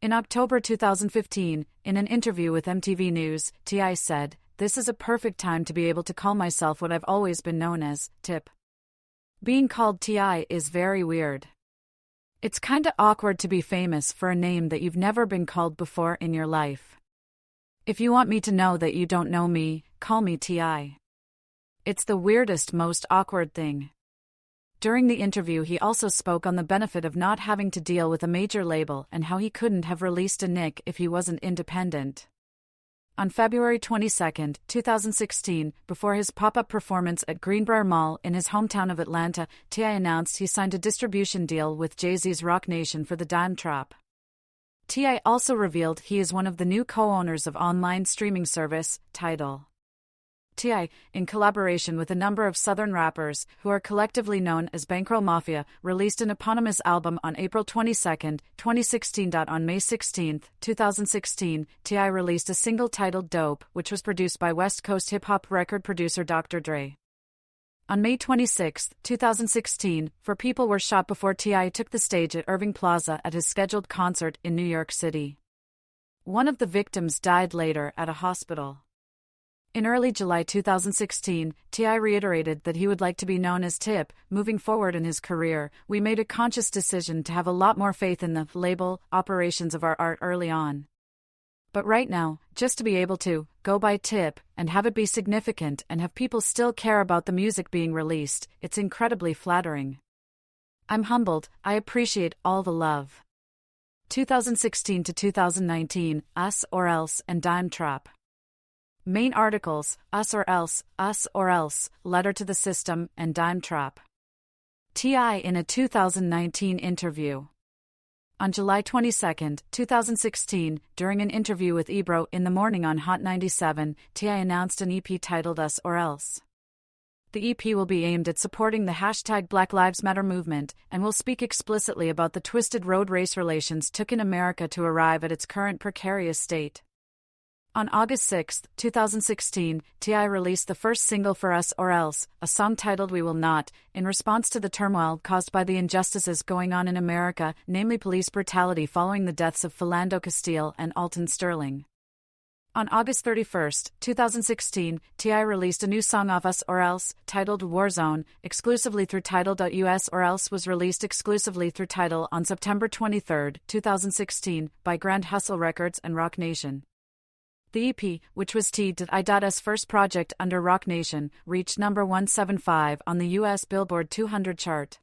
In October 2015, in an interview with MTV News, T.I. said, "This is a perfect time to be able to call myself what I've always been known as, T.I.P. Being called T.I. is very weird. It's kinda awkward to be famous for a name that you've never been called before in your life. If you want me to know that you don't know me, call me T.I. It's the weirdest, most awkward thing." During the interview, he also spoke on the benefit of not having to deal with a major label and how he couldn't have released a Nick if he wasn't independent. On February 22, 2016, before his pop-up performance at Greenbrier Mall in his hometown of Atlanta, T.I. announced he signed a distribution deal with Jay-Z's Roc Nation for The Dime Trap. T.I. also revealed he is one of the new co-owners of online streaming service, Tidal. T.I., in collaboration with a number of Southern rappers, who are collectively known as Bankroll Mafia, released an eponymous album on April 22, 2016. On May 16, 2016, T.I. released a single titled Dope, which was produced by West Coast hip-hop record producer Dr. Dre. On May 26, 2016, 4 people were shot before T.I. took the stage at Irving Plaza at his scheduled concert in New York City. One of the victims died later at a hospital. In early July 2016, T.I. reiterated that he would like to be known as T.I.P. Moving forward in his career, we made a conscious decision to have a lot more faith in the label operations of our art early on. But right now, just to be able to go by T.I.P. and have it be significant and have people still care about the music being released, it's incredibly flattering. I'm humbled, I appreciate all the love. 2016 to 2019, Us or Else and Dime Trap. Main articles: Us or Else, Letter to the System, and Dime Trap. T.I. in a 2019 interview. On July 22, 2016, during an interview with Ebro in the Morning on Hot 97, T.I. announced an EP titled Us or Else. The EP will be aimed at supporting the hashtag Black Lives Matter movement and will speak explicitly about the twisted road race relations took in America to arrive at its current precarious state. On August 6, 2016, T.I. released the first single for Us or Else, a song titled We Will Not, in response to the turmoil caused by the injustices going on in America, namely police brutality following the deaths of Philando Castile and Alton Sterling. On August 31, 2016, T.I. released a new song off Us or Else, titled Warzone, exclusively through Tidal.us or Else was released exclusively through Tidal on September 23, 2016, by Grand Hustle Records and Roc Nation. The EP, which was T.I.'s first project under Roc Nation, reached number 175 on the U.S. Billboard 200 chart.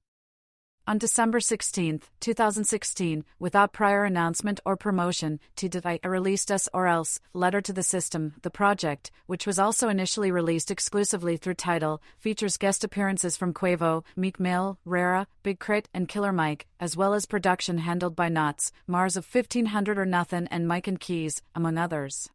On December 16, 2016, without prior announcement or promotion, T.I. released Us or Else, Letter to the System. The project, which was also initially released exclusively through Tidal, features guest appearances from Quavo, Meek Mill, Rara, Big Crit, and Killer Mike, as well as production handled by Knots, Mars of 1500 or Nothing, and Mike and Keys, among others.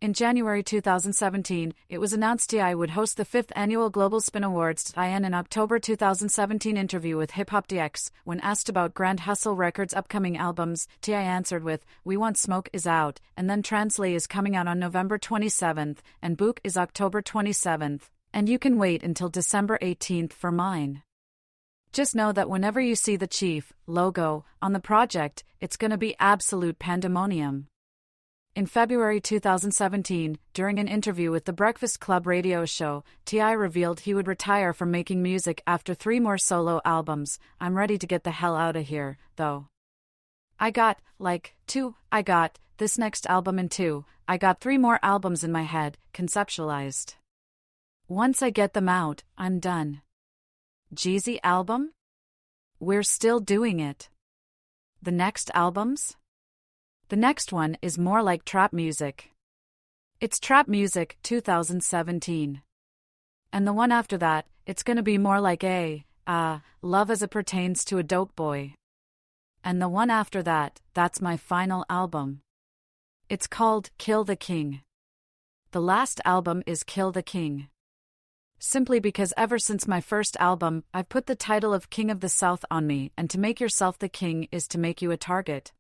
In January 2017, it was announced T.I. would host the 5th annual Global Spin Awards. In an October 2017 interview with Hip Hop DX, when asked about Grand Hustle Records' upcoming albums, T.I. answered with, "We Want Smoke is out, and then Translate is coming out on November 27th, and Book is October 27th, and you can wait until December 18th for mine." Just know that whenever you see the Chief logo on the project, it's gonna be absolute pandemonium. In February 2017, during an interview with the Breakfast Club radio show, T.I. revealed he would retire from making music after 3 more solo albums. "I'm ready to get the hell out of here, though. I got this next album in 2, I got 3 more albums in my head, conceptualized. Once I get them out, I'm done." Jeezy album? We're still doing it. The next albums? The next one is more like trap music. It's Trap Music 2017. And the one after that, it's gonna be more like Love as it pertains to a dope boy. And the one after that, that's my final album. It's called Kill the King. The last album is Kill the King. Simply because ever since my first album, I've put the title of King of the South on me, and to make yourself the king is to make you a target.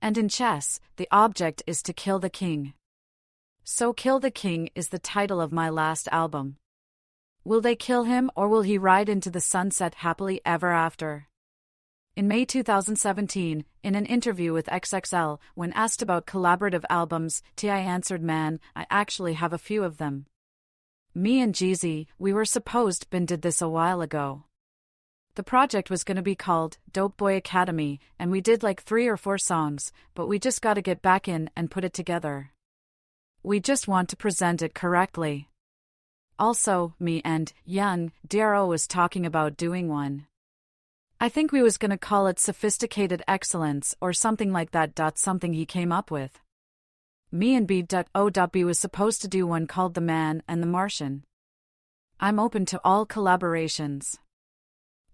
And in chess, the object is to kill the king. So Kill the King is the title of my last album. Will they kill him, or will he ride into the sunset happily ever after? In May 2017, in an interview with XXL, when asked about collaborative albums, T.I. answered, "Man, I actually have a few of them. Me and Jeezy, we were supposed did this a while ago. The project was gonna be called Dope Boy Academy, and we did like 3 or 4 songs, but we just gotta get back in and put it together. We just want to present it correctly." Also, me and Young Darrow was talking about doing one. I think we was gonna call it Sophisticated Excellence or something like that. Something he came up with. Me and B.O.B was supposed to do one called The Man and the Martian. I'm open to all collaborations.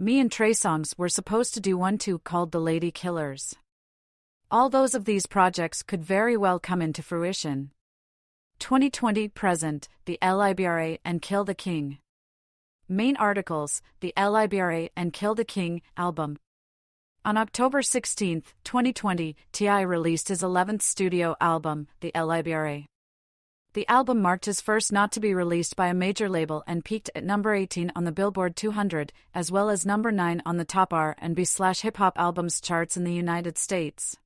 Me and Trey Songz were supposed to do one too called The Lady Killers. All those of these projects could very well come into fruition. 2020 present, the LIBRA and Kill the King. Main articles, the LIBRA and Kill the King album. On October 16, 2020, T.I. released his 11th studio album, the LIBRA. The album marked his first not to be released by a major label and peaked at number 18 on the Billboard 200, as well as number 9 on the top R&B/hip hop albums charts in the United States.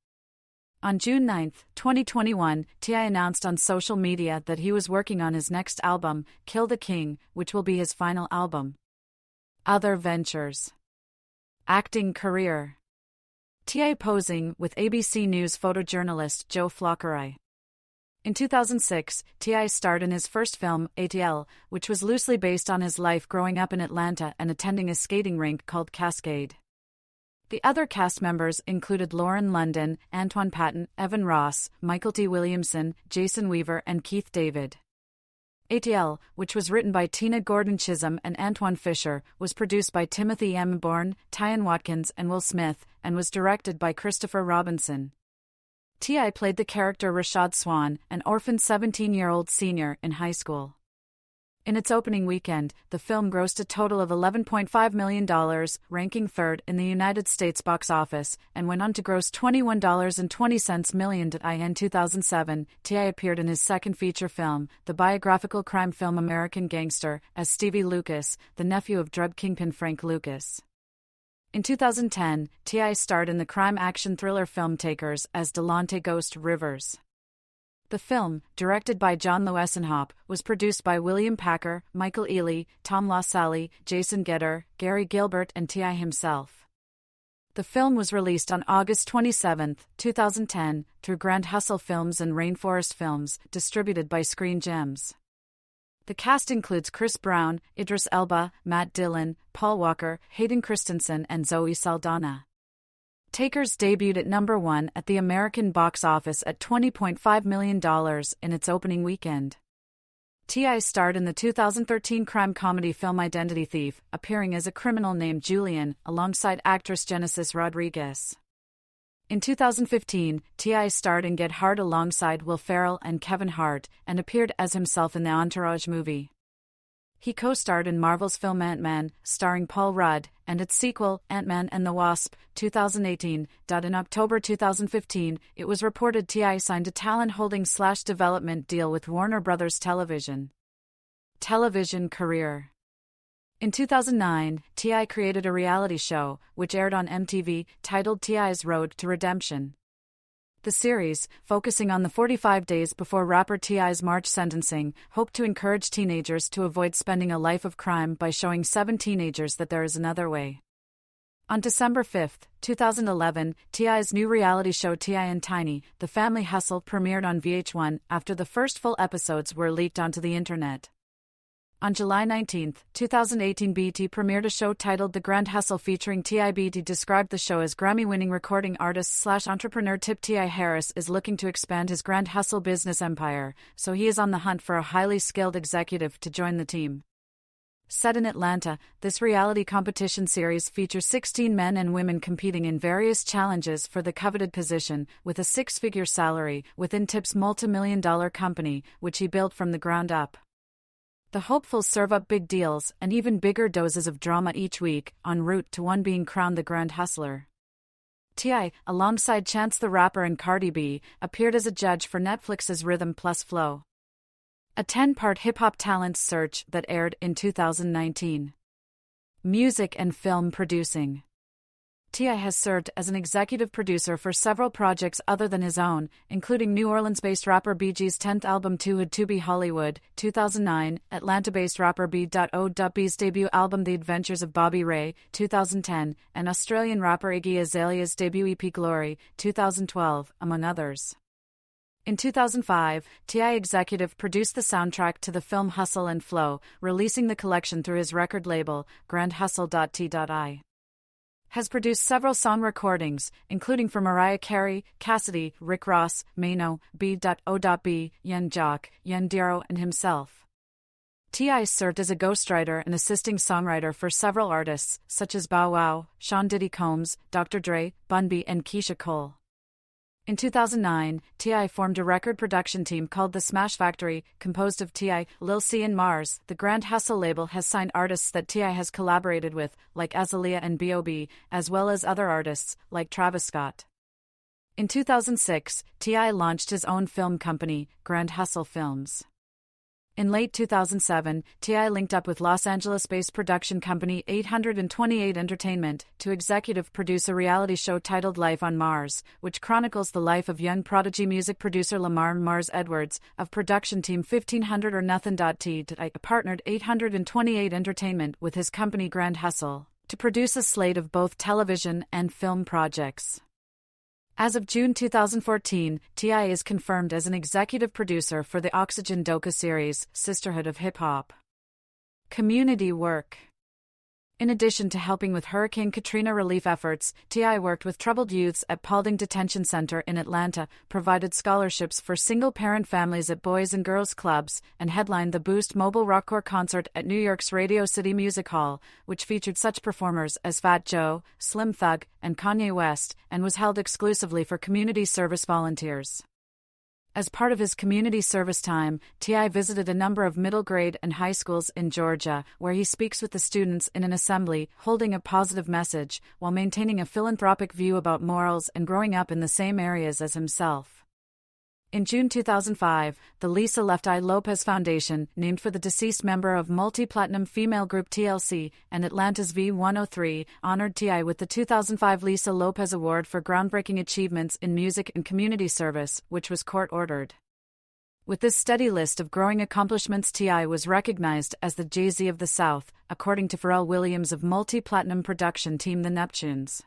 On June 9, 2021, T.I. announced on social media that he was working on his next album, Kill the King, which will be his final album. Other ventures. Acting career. T.I. posing with ABC News photojournalist Joe Flockery. In 2006, T.I. starred in his first film, ATL, which was loosely based on his life growing up in Atlanta and attending a skating rink called Cascade. The other cast members included Lauren London, Antoine Patton, Evan Ross, Michael T. Williamson, Jason Weaver, and Keith David. ATL, which was written by Tina Gordon Chisholm and Antoine Fisher, was produced by Timothy M. Bourne, Tyan Watkins, and Will Smith, and was directed by Christopher Robinson. T.I. played the character Rashad Swan, an orphaned 17-year-old senior in high school. In its opening weekend, the film grossed a total of $11.5 million, ranking 3rd in the United States box office, and went on to gross $21.20 million. In 2007, T.I. appeared in his second feature film, the biographical crime film American Gangster, as Stevie Lucas, the nephew of drug kingpin Frank Lucas. In 2010, T.I. starred in the crime-action thriller film Takers as Delonte Ghost Rivers. The film, directed by John Loesenhop, was produced by William Packer, Michael Ealy, Tom LaSalle, Jason Gedder, Gary Gilbert, and T.I. himself. The film was released on August 27, 2010, through Grand Hustle Films and Rainforest Films, distributed by Screen Gems. The cast includes Chris Brown, Idris Elba, Matt Dillon, Paul Walker, Hayden Christensen, and Zoe Saldana. Takers debuted at number 1 at the American box office at $20.5 million in its opening weekend. T.I. starred in the 2013 crime comedy film Identity Thief, appearing as a criminal named Julian, alongside actress Genesis Rodriguez. In 2015, T.I. starred in Get Hard alongside Will Ferrell and Kevin Hart, and appeared as himself in the Entourage movie. He co-starred in Marvel's film Ant-Man, starring Paul Rudd, and its sequel, Ant-Man and the Wasp, 2018. In October 2015, it was reported T.I. signed a talent holding/development deal with Warner Bros. Television career. In 2009, T.I. created a reality show, which aired on MTV, titled T.I.'s Road to Redemption. The series, focusing on the 45 days before rapper T.I.'s March sentencing, hoped to encourage teenagers to avoid spending a life of crime by showing 7 teenagers that there is another way. On December 5, 2011, T.I.'s new reality show T.I. and Tiny, The Family Hustle, premiered on VH1 after the first full episodes were leaked onto the internet. On July 19, 2018, BET premiered a show titled The Grand Hustle featuring T.I. BET described the show as Grammy-winning recording artist/entrepreneur T.I. Harris is looking to expand his Grand Hustle business empire, so he is on the hunt for a highly skilled executive to join the team. Set in Atlanta, this reality competition series features 16 men and women competing in various challenges for the coveted position, with a 6-figure salary within T.I.P's multi-million-dollar company, which he built from the ground up. The hopefuls serve up big deals and even bigger doses of drama each week, en route to one being crowned the Grand Hustler. T.I., alongside Chance the Rapper and Cardi B, appeared as a judge for Netflix's Rhythm Plus Flow, a 10-part hip-hop talent search that aired in 2019. Music and film producing. T.I. has served as an executive producer for several projects other than his own, including New Orleans-based rapper BG's 10th album Too Hood to Be Hollywood, 2009, Atlanta-based rapper B.O.B's debut album The Adventures of Bobby Ray, 2010, and Australian rapper Iggy Azalea's debut EP Glory, 2012, among others. In 2005, T.I. executive produced the soundtrack to the film Hustle and Flow, releasing the collection through his record label, grandhustle.t.I. Has produced several song recordings, including for Mariah Carey, Cassidy, Rick Ross, Mano, B.O.B, Yen Jock, Yen Diro, and himself. T.I. served as a ghostwriter and assisting songwriter for several artists, such as Bow Wow, Sean Diddy Combs, Dr. Dre, Bun B, and Keisha Cole. In 2009, T.I. formed a record production team called The Smash Factory, composed of T.I., Lil C and Mars. The Grand Hustle label has signed artists that T.I. has collaborated with, like Azalea and B.O.B., as well as other artists, like Travis Scott. In 2006, T.I. launched his own film company, Grand Hustle Films. In late 2007, T.I. linked up with Los Angeles-based production company 828 Entertainment to executive produce a reality show titled Life on Mars, which chronicles the life of young prodigy music producer Lamar Mars Edwards, of production team 1500 or Nothing. T.I. partnered 828 Entertainment with his company Grand Hustle to produce a slate of both television and film projects. As of June 2014, T.I. is confirmed as an executive producer for the Oxygen docu-series, Sisterhood of Hip Hop. Community work. In addition to helping with Hurricane Katrina relief efforts, T.I. worked with troubled youths at Paulding Detention Center in Atlanta, provided scholarships for single-parent families at Boys and Girls Clubs, and headlined the Boost Mobile Rockcore concert at New York's Radio City Music Hall, which featured such performers as Fat Joe, Slim Thug, and Kanye West, and was held exclusively for community service volunteers. As part of his community service time, T.I. visited a number of middle grade and high schools in Georgia, where he speaks with the students in an assembly, holding a positive message, while maintaining a philanthropic view about morals and growing up in the same areas as himself. In June 2005, the Lisa Left Eye Lopez Foundation, named for the deceased member of multi-platinum female group TLC and Atlanta's V103, honored T.I. with the 2005 Lisa Lopez Award for groundbreaking achievements in music and community service, which was court-ordered. With this steady list of growing accomplishments, T.I. was recognized as the Jay-Z of the South, according to Pharrell Williams of multi-platinum production team The Neptunes.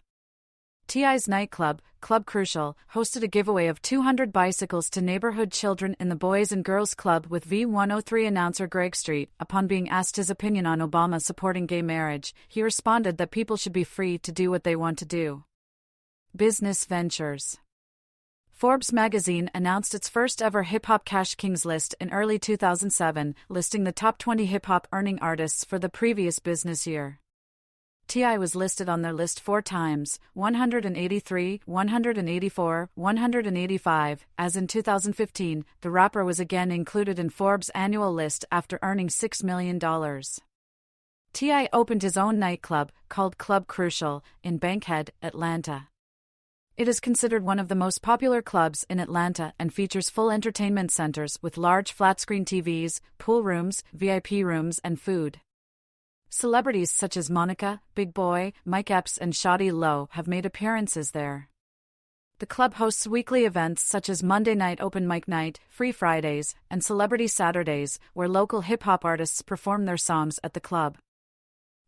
T.I.'s nightclub, Club Crucial, hosted a giveaway of 200 bicycles to neighborhood children in the Boys and Girls Club with V103 announcer Greg Street. Upon being asked his opinion on Obama supporting gay marriage, he responded that people should be free to do what they want to do. Business ventures. Forbes magazine announced its first-ever Hip-Hop Cash Kings list in early 2007, listing the top 20 hip-hop earning artists for the previous business year. T.I. was listed on their list 4 times, 183, 184, 185. As in 2015, the rapper was again included in Forbes' annual list after earning $6 million. T.I. opened his own nightclub, called Club Crucial, in Bankhead, Atlanta. It is considered one of the most popular clubs in Atlanta and features full entertainment centers with large flat-screen TVs, pool rooms, VIP rooms, and food. Celebrities such as Monica, Big Boy, Mike Epps, and Shawty Lo have made appearances there. The club hosts weekly events such as Monday Night Open Mic Night, Free Fridays, and Celebrity Saturdays, where local hip-hop artists perform their songs at the club.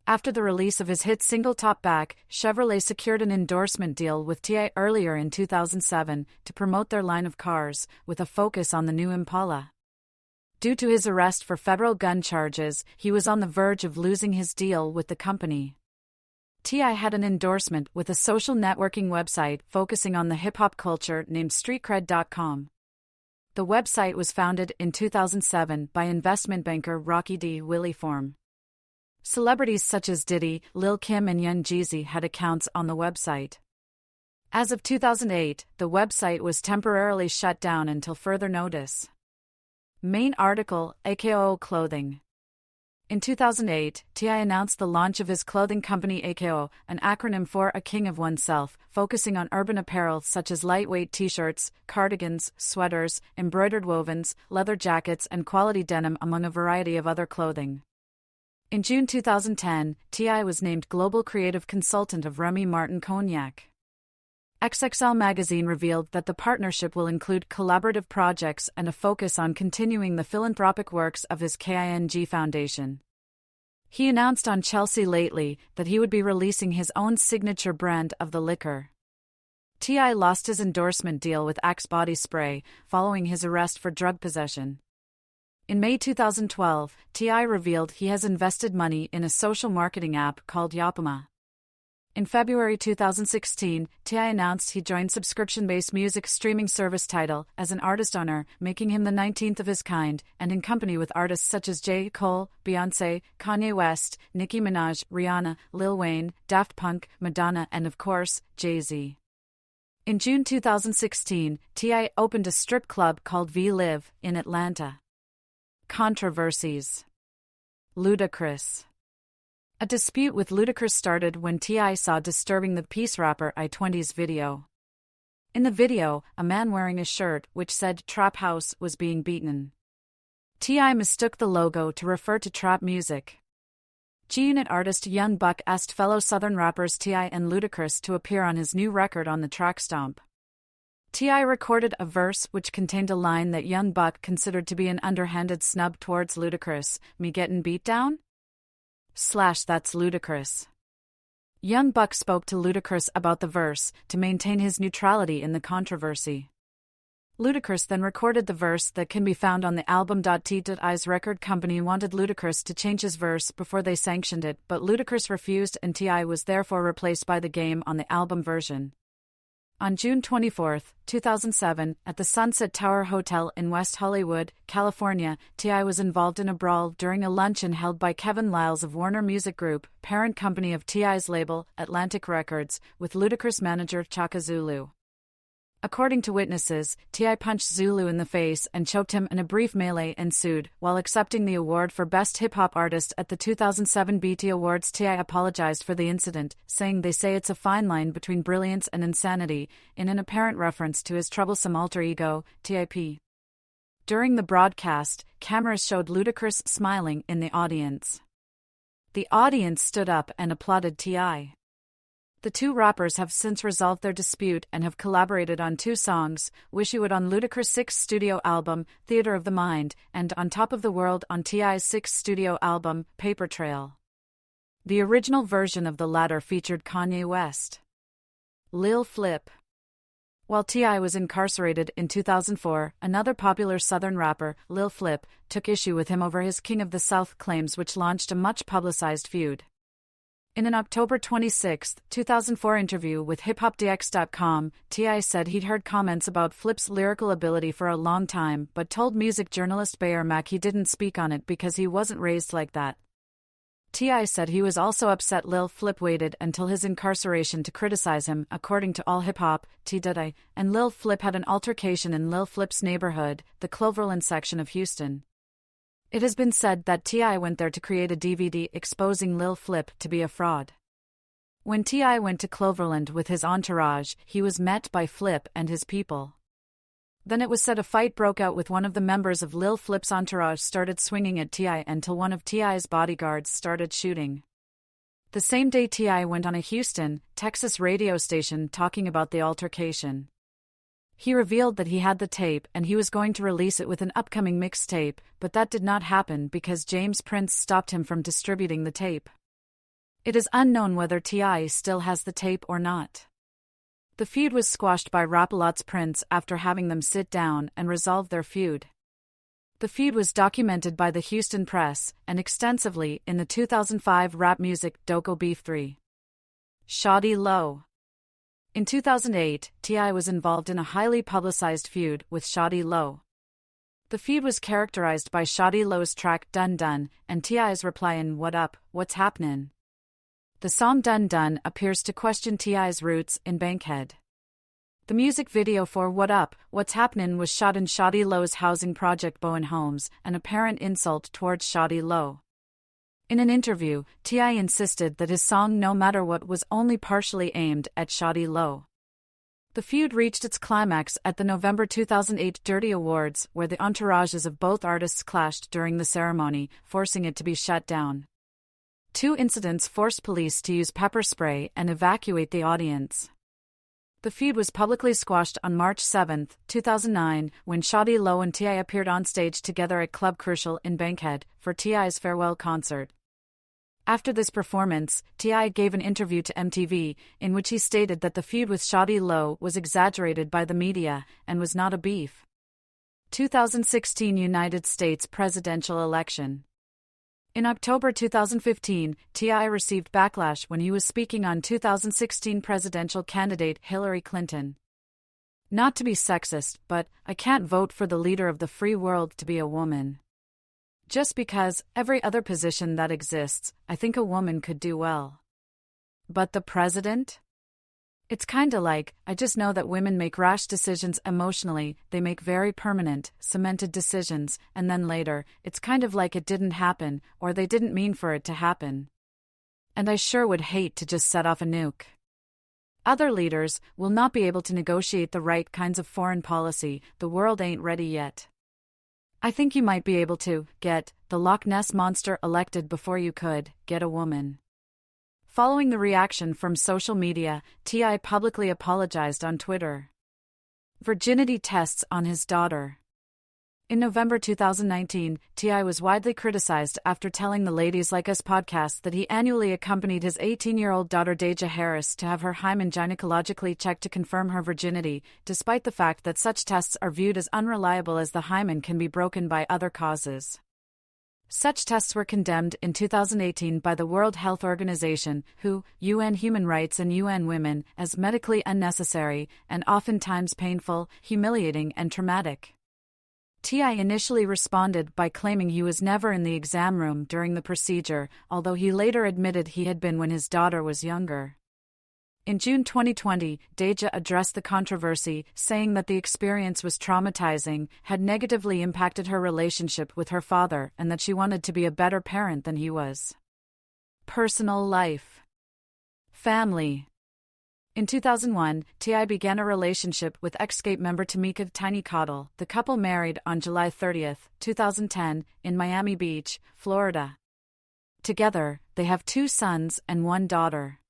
After the release of his hit single Top Back, Chevrolet secured an endorsement deal with T.I. earlier in 2007 to promote their line of cars, with a focus on the new Impala. Due to his arrest for federal gun charges, he was on the verge of losing his deal with the company. T.I. had an endorsement with a social networking website focusing on the hip-hop culture named StreetCred.com. The website was founded in 2007 by investment banker Rocky D. Williform. Celebrities such as Diddy, Lil Kim, and Young Jeezy had accounts on the website. As of 2008, the website was temporarily shut down until further notice. Main article, AKO Clothing. In 2008, T.I. announced the launch of his clothing company AKO, an acronym for A King of Oneself, focusing on urban apparel such as lightweight t-shirts, cardigans, sweaters, embroidered wovens, leather jackets, and quality denim, among a variety of other clothing. In June 2010, T.I. was named Global Creative Consultant of Remy Martin Cognac. XXL magazine revealed that the partnership will include collaborative projects and a focus on continuing the philanthropic works of his KING Foundation. He announced on Chelsea Lately that he would be releasing his own signature brand of the liquor. T.I. lost his endorsement deal with Axe Body Spray following his arrest for drug possession. In May 2012, T.I. revealed he has invested money in a social marketing app called Yapama. In February 2016, T.I. announced he joined subscription-based music streaming service Tidal as an artist owner, making him the 19th of his kind, and in company with artists such as J. Cole, Beyoncé, Kanye West, Nicki Minaj, Rihanna, Lil Wayne, Daft Punk, Madonna, and of course, Jay-Z. In June 2016, T.I. opened a strip club called V-Live in Atlanta. Controversies. Ludacris. A dispute with Ludacris started when T.I. saw Disturbing the Peace rapper I-20's video. In the video, a man wearing a shirt which said Trap House was being beaten. T.I. mistook the logo to refer to trap music. G-Unit artist Young Buck asked fellow Southern rappers T.I. and Ludacris to appear on his new record on the track Stomp. T.I. recorded a verse which contained a line that Young Buck considered to be an underhanded snub towards Ludacris, "Me gettin' beat down? / that's Ludacris." Young Buck spoke to Ludacris about the verse to maintain his neutrality in the controversy. Ludacris then recorded the verse that can be found on the album. T.I.'s record company wanted Ludacris to change his verse before they sanctioned it, but Ludacris refused and T.I. was therefore replaced by The Game on the album version. On June 24, 2007, at the Sunset Tower Hotel in West Hollywood, California, T.I. was involved in a brawl during a luncheon held by Kevin Liles of Warner Music Group, parent company of T.I.'s label, Atlantic Records, with Ludacris manager Chaka Zulu. According to witnesses, T.I. punched Zulu in the face and choked him, and a brief melee ensued. While accepting the award for Best Hip-Hop Artist at the 2007 BET Awards, T.I. apologized for the incident, saying they say it's a fine line between brilliance and insanity, in an apparent reference to his troublesome alter ego, T.I.P. During the broadcast, cameras showed Ludacris smiling in the audience. The audience stood up and applauded T.I. The two rappers have since resolved their dispute and have collaborated on 2 songs, Wish You Would on Ludacris' 6th studio album, Theater of the Mind, and On Top of the World on T.I.'s 6th studio album, Paper Trail. The original version of the latter featured Kanye West. Lil Flip. While T.I. was incarcerated in 2004, another popular Southern rapper, Lil Flip, took issue with him over his King of the South claims, which launched a much-publicized feud. In an October 26, 2004 interview with HipHopDX.com, T.I. said he'd heard comments about Flip's lyrical ability for a long time but told music journalist Bayer Mack he didn't speak on it because he wasn't raised like that. T.I. said he was also upset Lil Flip waited until his incarceration to criticize him, according to All Hip Hop, T.I. and Lil Flip had an altercation in Lil Flip's neighborhood, the Cloverland section of Houston. It has been said that T.I. went there to create a DVD exposing Lil Flip to be a fraud. When T.I. went to Cloverland with his entourage, he was met by Flip and his people. Then it was said a fight broke out with one of the members of Lil Flip's entourage started swinging at T.I. until one of T.I.'s bodyguards started shooting. The same day T.I. went on a Houston, Texas radio station talking about the altercation. He revealed that he had the tape and he was going to release it with an upcoming mixtape, but that did not happen because James Prince stopped him from distributing the tape. It is unknown whether T.I. still has the tape or not. The feud was squashed by Rap-A-Lot's Prince after having them sit down and resolve their feud. The feud was documented by the Houston Press and extensively in the 2005 rap music doco Beef 3. Shawty Lo. In 2008, T.I. was involved in a highly publicized feud with Shawty Lo. The feud was characterized by Shawty Lo's track Dun Dun and T.I.'s reply in What Up, What's Happenin'. The song Dun Dun appears to question T.I.'s roots in Bankhead. The music video for What Up, What's Happenin' was shot in Shawty Lo's housing project Bowen Homes, an apparent insult towards Shawty Lo. In an interview, T.I. insisted that his song No Matter What was only partially aimed at Shawty Lo. The feud reached its climax at the November 2008 Dirty Awards, where the entourages of both artists clashed during the ceremony, forcing it to be shut down. 2 incidents forced police to use pepper spray and evacuate the audience. The feud was publicly squashed on March 7, 2009, when Shawty Lo and T.I. appeared on stage together at Club Crucial in Bankhead for T.I.'s farewell concert. After this performance, T.I. gave an interview to MTV, in which he stated that the feud with Shawty Lo was exaggerated by the media and was not a beef. 2016 United States presidential election. In October 2015, T.I. received backlash when he was speaking on 2016 presidential candidate Hillary Clinton. Not to be sexist, but I can't vote for the leader of the free world to be a woman. Just because every other position that exists, I think a woman could do well. But the president? It's kinda like, I just know that women make rash decisions emotionally, they make very permanent, cemented decisions, and then later, it's kind of like it didn't happen, or they didn't mean for it to happen. And I sure would hate to just set off a nuke. Other leaders will not be able to negotiate the right kinds of foreign policy, the world ain't ready yet. I think you might be able to get the Loch Ness Monster elected before you could get a woman. Following the reaction from social media, T.I. publicly apologized on Twitter. Virginity tests on his daughter. In November 2019, T.I. was widely criticized after telling the Ladies Like Us podcast that he annually accompanied his 18-year-old daughter Deja Harris to have her hymen gynecologically checked to confirm her virginity, despite the fact that such tests are viewed as unreliable as the hymen can be broken by other causes. Such tests were condemned in 2018 by the World Health Organization, WHO, UN Human Rights and UN Women, as medically unnecessary and oftentimes painful, humiliating and traumatic. T.I. initially responded by claiming he was never in the exam room during the procedure, although he later admitted he had been when his daughter was younger. In June 2020, Deja addressed the controversy, saying that the experience was traumatizing, had negatively impacted her relationship with her father, and that she wanted to be a better parent than he was. Personal life. Family. In 2001, T.I. began a relationship with Escape member Tamika Tiny Cottle. The couple married on July 30, 2010, in Miami Beach, Florida. Together, they have 2 sons and 1 daughter.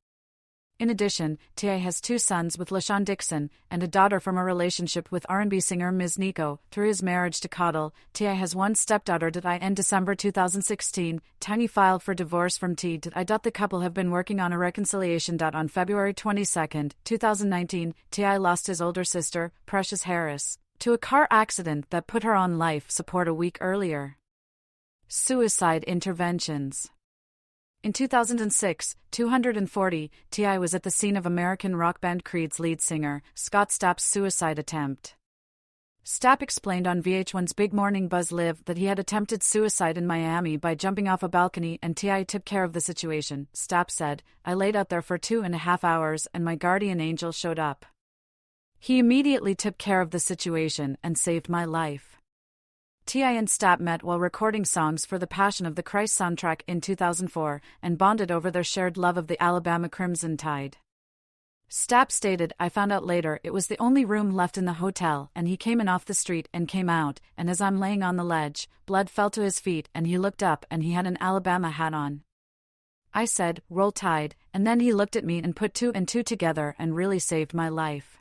In addition, T.I. has 2 sons with LaShawn Dixon and a daughter from a relationship with R&B singer Ms. Nico. Through his marriage to Cottle, T.I. has 1 stepdaughter. In December 2016, Tiny filed for divorce from T.I. The couple have been working on a reconciliation. On February 22, 2019, T.I. lost his older sister, Precious Harris, to a car accident that put her on life support a week earlier. Suicide interventions. In 2006, 240, T.I. was at the scene of American rock band Creed's lead singer, Scott Stapp's suicide attempt. Stapp explained on VH1's Big Morning Buzz Live that he had attempted suicide in Miami by jumping off a balcony and T.I. took care of the situation. Stapp said, "I laid out there for 2.5 hours and my guardian angel showed up. He immediately took care of the situation and saved my life." T.I. and Stapp met while recording songs for the Passion of the Christ soundtrack in 2004 and bonded over their shared love of the Alabama Crimson Tide. Stapp stated, "I found out later it was the only room left in the hotel and he came in off the street and came out, and as I'm laying on the ledge, blood fell to his feet and he looked up and he had an Alabama hat on. I said, 'Roll Tide,' and then he looked at me and put 2 and 2 together and really saved my life."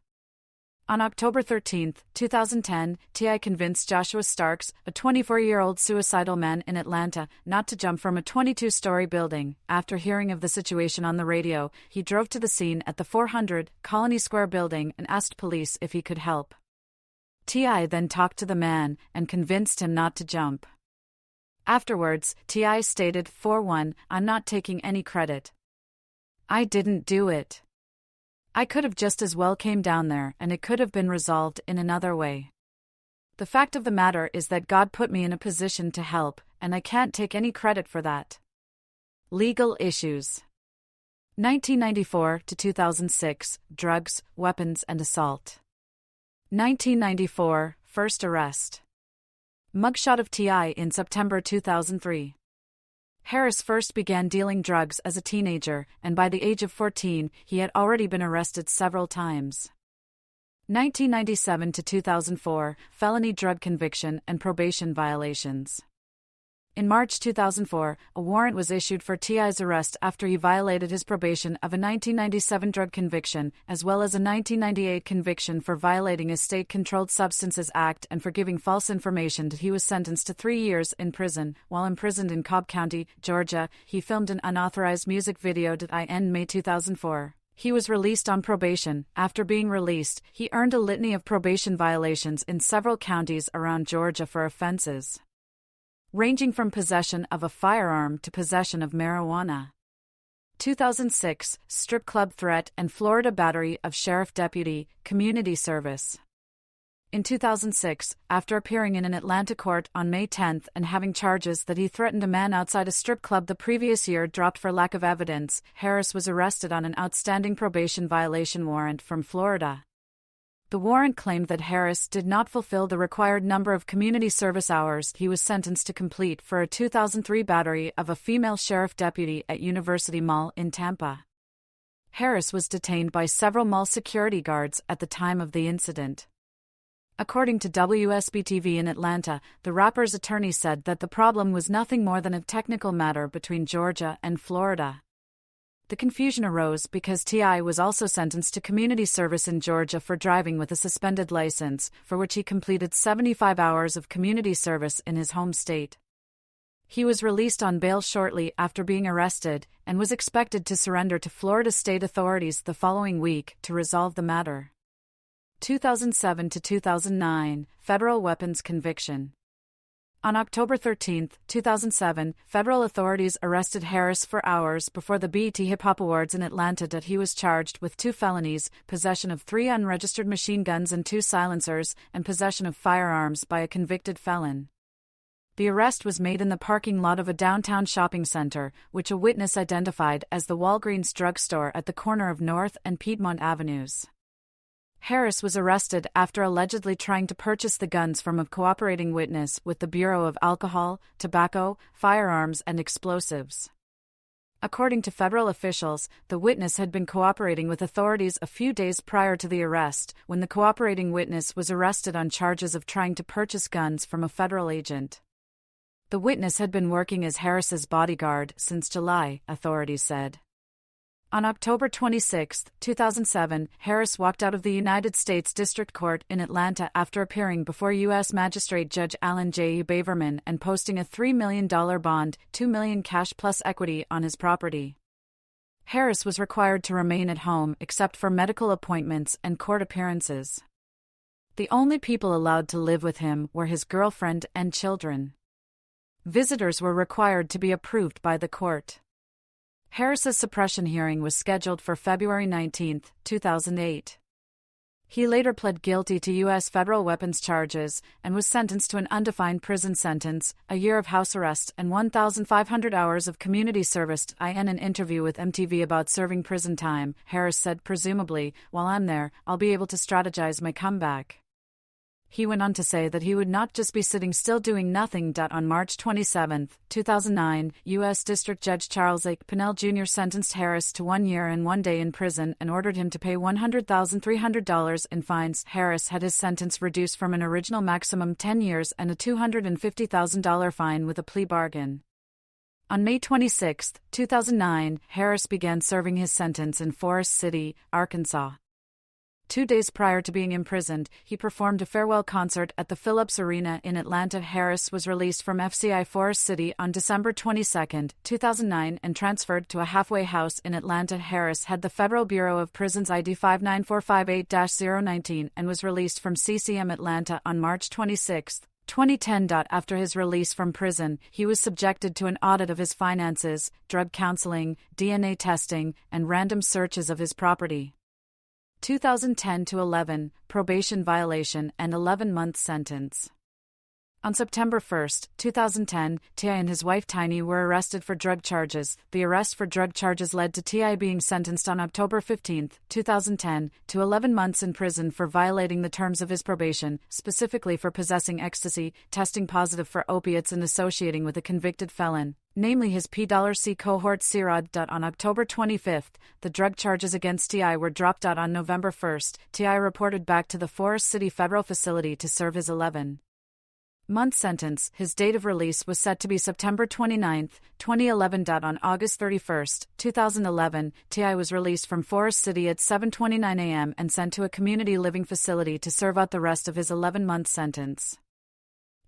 On October 13, 2010, T.I. convinced Joshua Starks, a 24-year-old suicidal man in Atlanta, not to jump from a 22-story building. After hearing of the situation on the radio, he drove to the scene at the 400 Colony Square building and asked police if he could help. T.I. then talked to the man and convinced him not to jump. Afterwards, T.I. stated, "4-1, I'm not taking any credit. I didn't do it. I could have just as well came down there and it could have been resolved in another way. The fact of the matter is that God put me in a position to help, and I can't take any credit for that." Legal issues. 1994 to 2006, drugs, weapons and assault. 1994, first arrest. Mugshot of T.I. in September 2003. Harris first began dealing drugs as a teenager, and by the age of 14, he had already been arrested several times. 1997 to 2004, felony drug conviction and probation violations. In March 2004, a warrant was issued for T.I.'s arrest after he violated his probation of a 1997 drug conviction, as well as a 1998 conviction for violating a State Controlled Substances Act and for giving false information. He was sentenced to 3 years in prison. While imprisoned in Cobb County, Georgia, he filmed an unauthorized music video in May 2004. He was released on probation. After being released, he earned a litany of probation violations in several counties around Georgia for offenses ranging from possession of a firearm to possession of marijuana. 2006, strip club threat and Florida battery of sheriff deputy, community service. In 2006, after appearing in an Atlanta court on May 10 and having charges that he threatened a man outside a strip club the previous year dropped for lack of evidence, Harris was arrested on an outstanding probation violation warrant from Florida. The warrant claimed that Harris did not fulfill the required number of community service hours he was sentenced to complete for a 2003 battery of a female sheriff deputy at University Mall in Tampa. Harris was detained by several mall security guards at the time of the incident. According to WSB-TV in Atlanta, the rapper's attorney said that the problem was nothing more than a technical matter between Georgia and Florida. The confusion arose because T.I. was also sentenced to community service in Georgia for driving with a suspended license, for which he completed 75 hours of community service in his home state. He was released on bail shortly after being arrested and was expected to surrender to Florida state authorities the following week to resolve the matter. 2007 to 2009, federal weapons conviction. On October 13, 2007, federal authorities arrested Harris for hours before the BET Hip Hop Awards in Atlanta that he was charged with 2 felonies, possession of 3 unregistered machine guns and 2 silencers, and possession of firearms by a convicted felon. The arrest was made in the parking lot of a downtown shopping center, which a witness identified as the Walgreens drugstore at the corner of North and Piedmont Avenues. Harris was arrested after allegedly trying to purchase the guns from a cooperating witness with the Bureau of Alcohol, Tobacco, Firearms and Explosives. According to federal officials, the witness had been cooperating with authorities a few days prior to the arrest, when the cooperating witness was arrested on charges of trying to purchase guns from a federal agent. The witness had been working as Harris's bodyguard since July, authorities said. On October 26, 2007, Harris walked out of the United States District Court in Atlanta after appearing before U.S. Magistrate Judge Alan J. Baverman and posting a $3 million bond, $2 million cash plus equity on his property. Harris was required to remain at home except for medical appointments and court appearances. The only people allowed to live with him were his girlfriend and children. Visitors were required to be approved by the court. Harris's suppression hearing was scheduled for February 19, 2008. He later pled guilty to U.S. federal weapons charges and was sentenced to an undefined prison sentence, a year of house arrest, and 1,500 hours of community service. In an interview with MTV about serving prison time, Harris said, "Presumably, while I'm there, I'll be able to strategize my comeback." He went on to say that he would not just be sitting still doing nothing. On March 27, 2009, U.S. District Judge Charles A. Pinnell Jr. sentenced Harris to 1 year and 1 day in prison and ordered him to pay $100,300 in fines. Harris had his sentence reduced from an original maximum 10 years and a $250,000 fine with a plea bargain. On May 26, 2009, Harris began serving his sentence in Forest City, Arkansas. 2 days prior to being imprisoned, he performed a farewell concert at the Phillips Arena in Atlanta. Harris was released from FCI Forest City on December 22, 2009 and transferred to a halfway house in Atlanta. Harris had the Federal Bureau of Prisons ID 59458-019 and was released from CCM Atlanta on March 26, 2010. After his release from prison, he was subjected to an audit of his finances, drug counseling, DNA testing, and random searches of his property. 2010 to 11, probation violation and 11-month sentence. On September 1, 2010, T.I. and his wife Tiny were arrested for drug charges. The arrest for drug charges led to T.I. being sentenced on October 15, 2010, to 11 months in prison for violating the terms of his probation, specifically for possessing ecstasy, testing positive for opiates and associating with a convicted felon, namely his P.C. cohort C-Rod. On October 25, the drug charges against T.I. were dropped. On November 1, T.I. reported back to the Forest City Federal Facility to serve his 11-month sentence. His date of release was set to be September 29, 2011. On August 31, 2011, T.I. was released from Forest City at 7:29 a.m. and sent to a community living facility to serve out the rest of his 11-month sentence.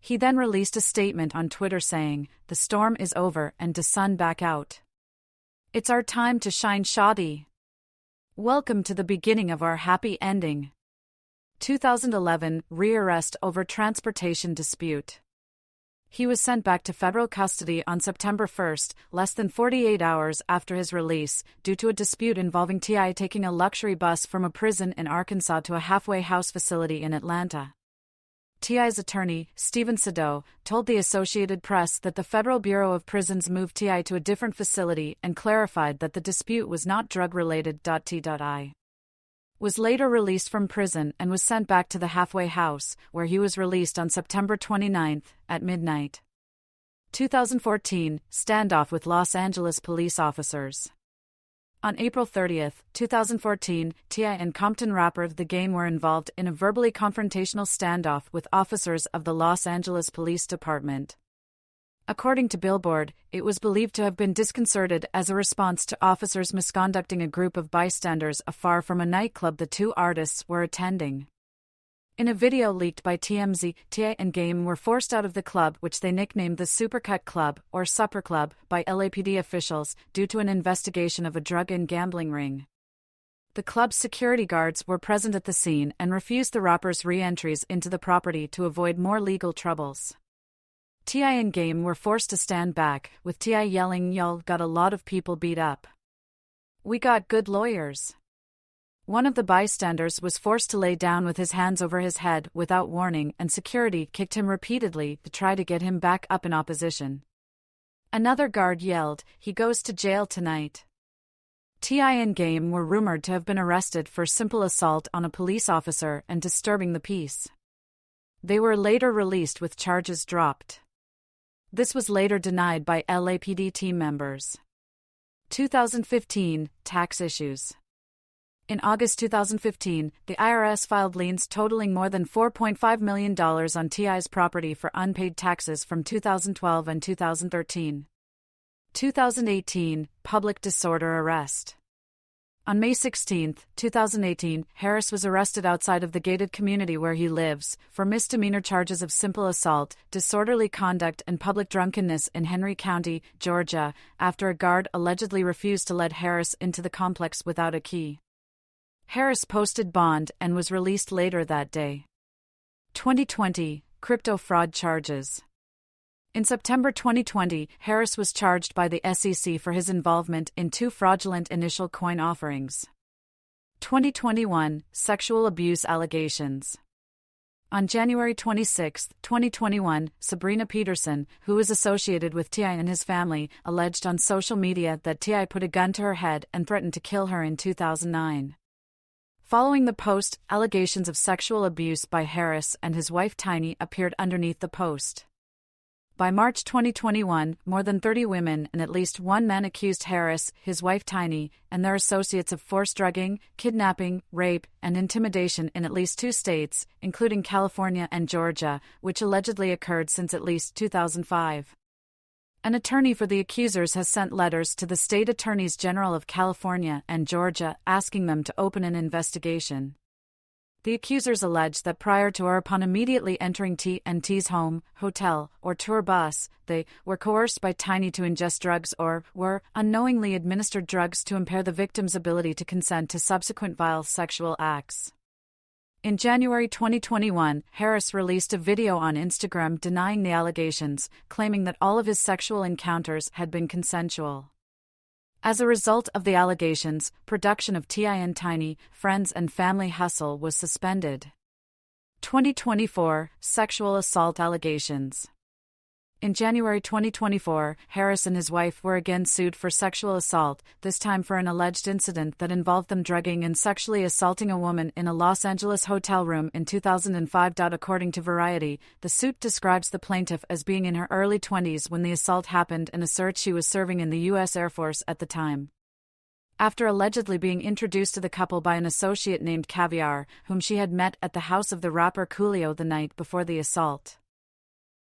He then released a statement on Twitter saying, "The storm is over and the sun back out. It's our time to shine, shoddy. Welcome to the beginning of our happy ending." 2011, rearrest over transportation dispute. He was sent back to federal custody on September 1, less than 48 hours after his release, due to a dispute involving T.I. taking a luxury bus from a prison in Arkansas to a halfway house facility in Atlanta. T.I.'s attorney, Stephen Sado, told the Associated Press that the Federal Bureau of Prisons moved T.I. to a different facility and clarified that the dispute was not drug-related. T.I. was later released from prison and was sent back to the halfway house, where he was released on September 29 at midnight. 2014, standoff with Los Angeles police officers. On April 30, 2014, T.I. and Compton rapper The Game were involved in a verbally confrontational standoff with officers of the Los Angeles Police Department. According to Billboard, it was believed to have been disconcerted as a response to officers misconducting a group of bystanders afar from a nightclub the two artists were attending. In a video leaked by TMZ, T.I. and Game were forced out of the club, which they nicknamed the Supercut Club, or Supper Club, by LAPD officials, due to an investigation of a drug and gambling ring. The club's security guards were present at the scene and refused the rappers' re-entries into the property to avoid more legal troubles. T.I. and Game were forced to stand back, with T.I. yelling, "Y'all got a lot of people beat up. We got good lawyers." One of the bystanders was forced to lay down with his hands over his head without warning, and security kicked him repeatedly to try to get him back up in opposition. Another guard yelled, "He goes to jail tonight." T.I. and Game were rumored to have been arrested for simple assault on a police officer and disturbing the peace. They were later released with charges dropped. This was later denied by LAPD team members. 2015, tax issues. In August 2015, the IRS filed liens totaling more than $4.5 million on T.I.'s property for unpaid taxes from 2012 and 2013. 2018, public disorder arrest. On May 16, 2018, Harris was arrested outside of the gated community where he lives for misdemeanor charges of simple assault, disorderly conduct, and public drunkenness in Henry County, Georgia, after a guard allegedly refused to let Harris into the complex without a key. Harris posted bond and was released later that day. 2020, crypto fraud charges. In September 2020, Harris was charged by the SEC for his involvement in 2 fraudulent initial coin offerings. 2021 Sexual abuse allegations. On January 26, 2021, Sabrina Peterson, who is associated with T.I. and his family, alleged on social media that T.I. put a gun to her head and threatened to kill her in 2009. Following the post, allegations of sexual abuse by Harris and his wife Tiny appeared underneath the post. By March 2021, more than 30 women and at least one man accused Harris, his wife Tiny, and their associates of forced drugging, kidnapping, rape, and intimidation in at least 2 states, including California and Georgia, which allegedly occurred since at least 2005. An attorney for the accusers has sent letters to the state attorneys general of California and Georgia asking them to open an investigation. The accusers allege that prior to or upon immediately entering T&T's home, hotel, or tour bus, they were coerced by Tiny to ingest drugs or were unknowingly administered drugs to impair the victim's ability to consent to subsequent vile sexual acts. In January 2021, Harris released a video on Instagram denying the allegations, claiming that all of his sexual encounters had been consensual. As a result of the allegations, production of T.I. and Tiny, Friends and Family Hustle was suspended. 2024 Sexual assault allegations. In January 2024, Harris and his wife were again sued for sexual assault, this time for an alleged incident that involved them drugging and sexually assaulting a woman in a Los Angeles hotel room in 2005. According to Variety, the suit describes the plaintiff as being in her early 20s when the assault happened and asserts she was serving in the U.S. Air Force at the time. After allegedly being introduced to the couple by an associate named Caviar, whom she had met at the house of the rapper Coolio the night before the assault.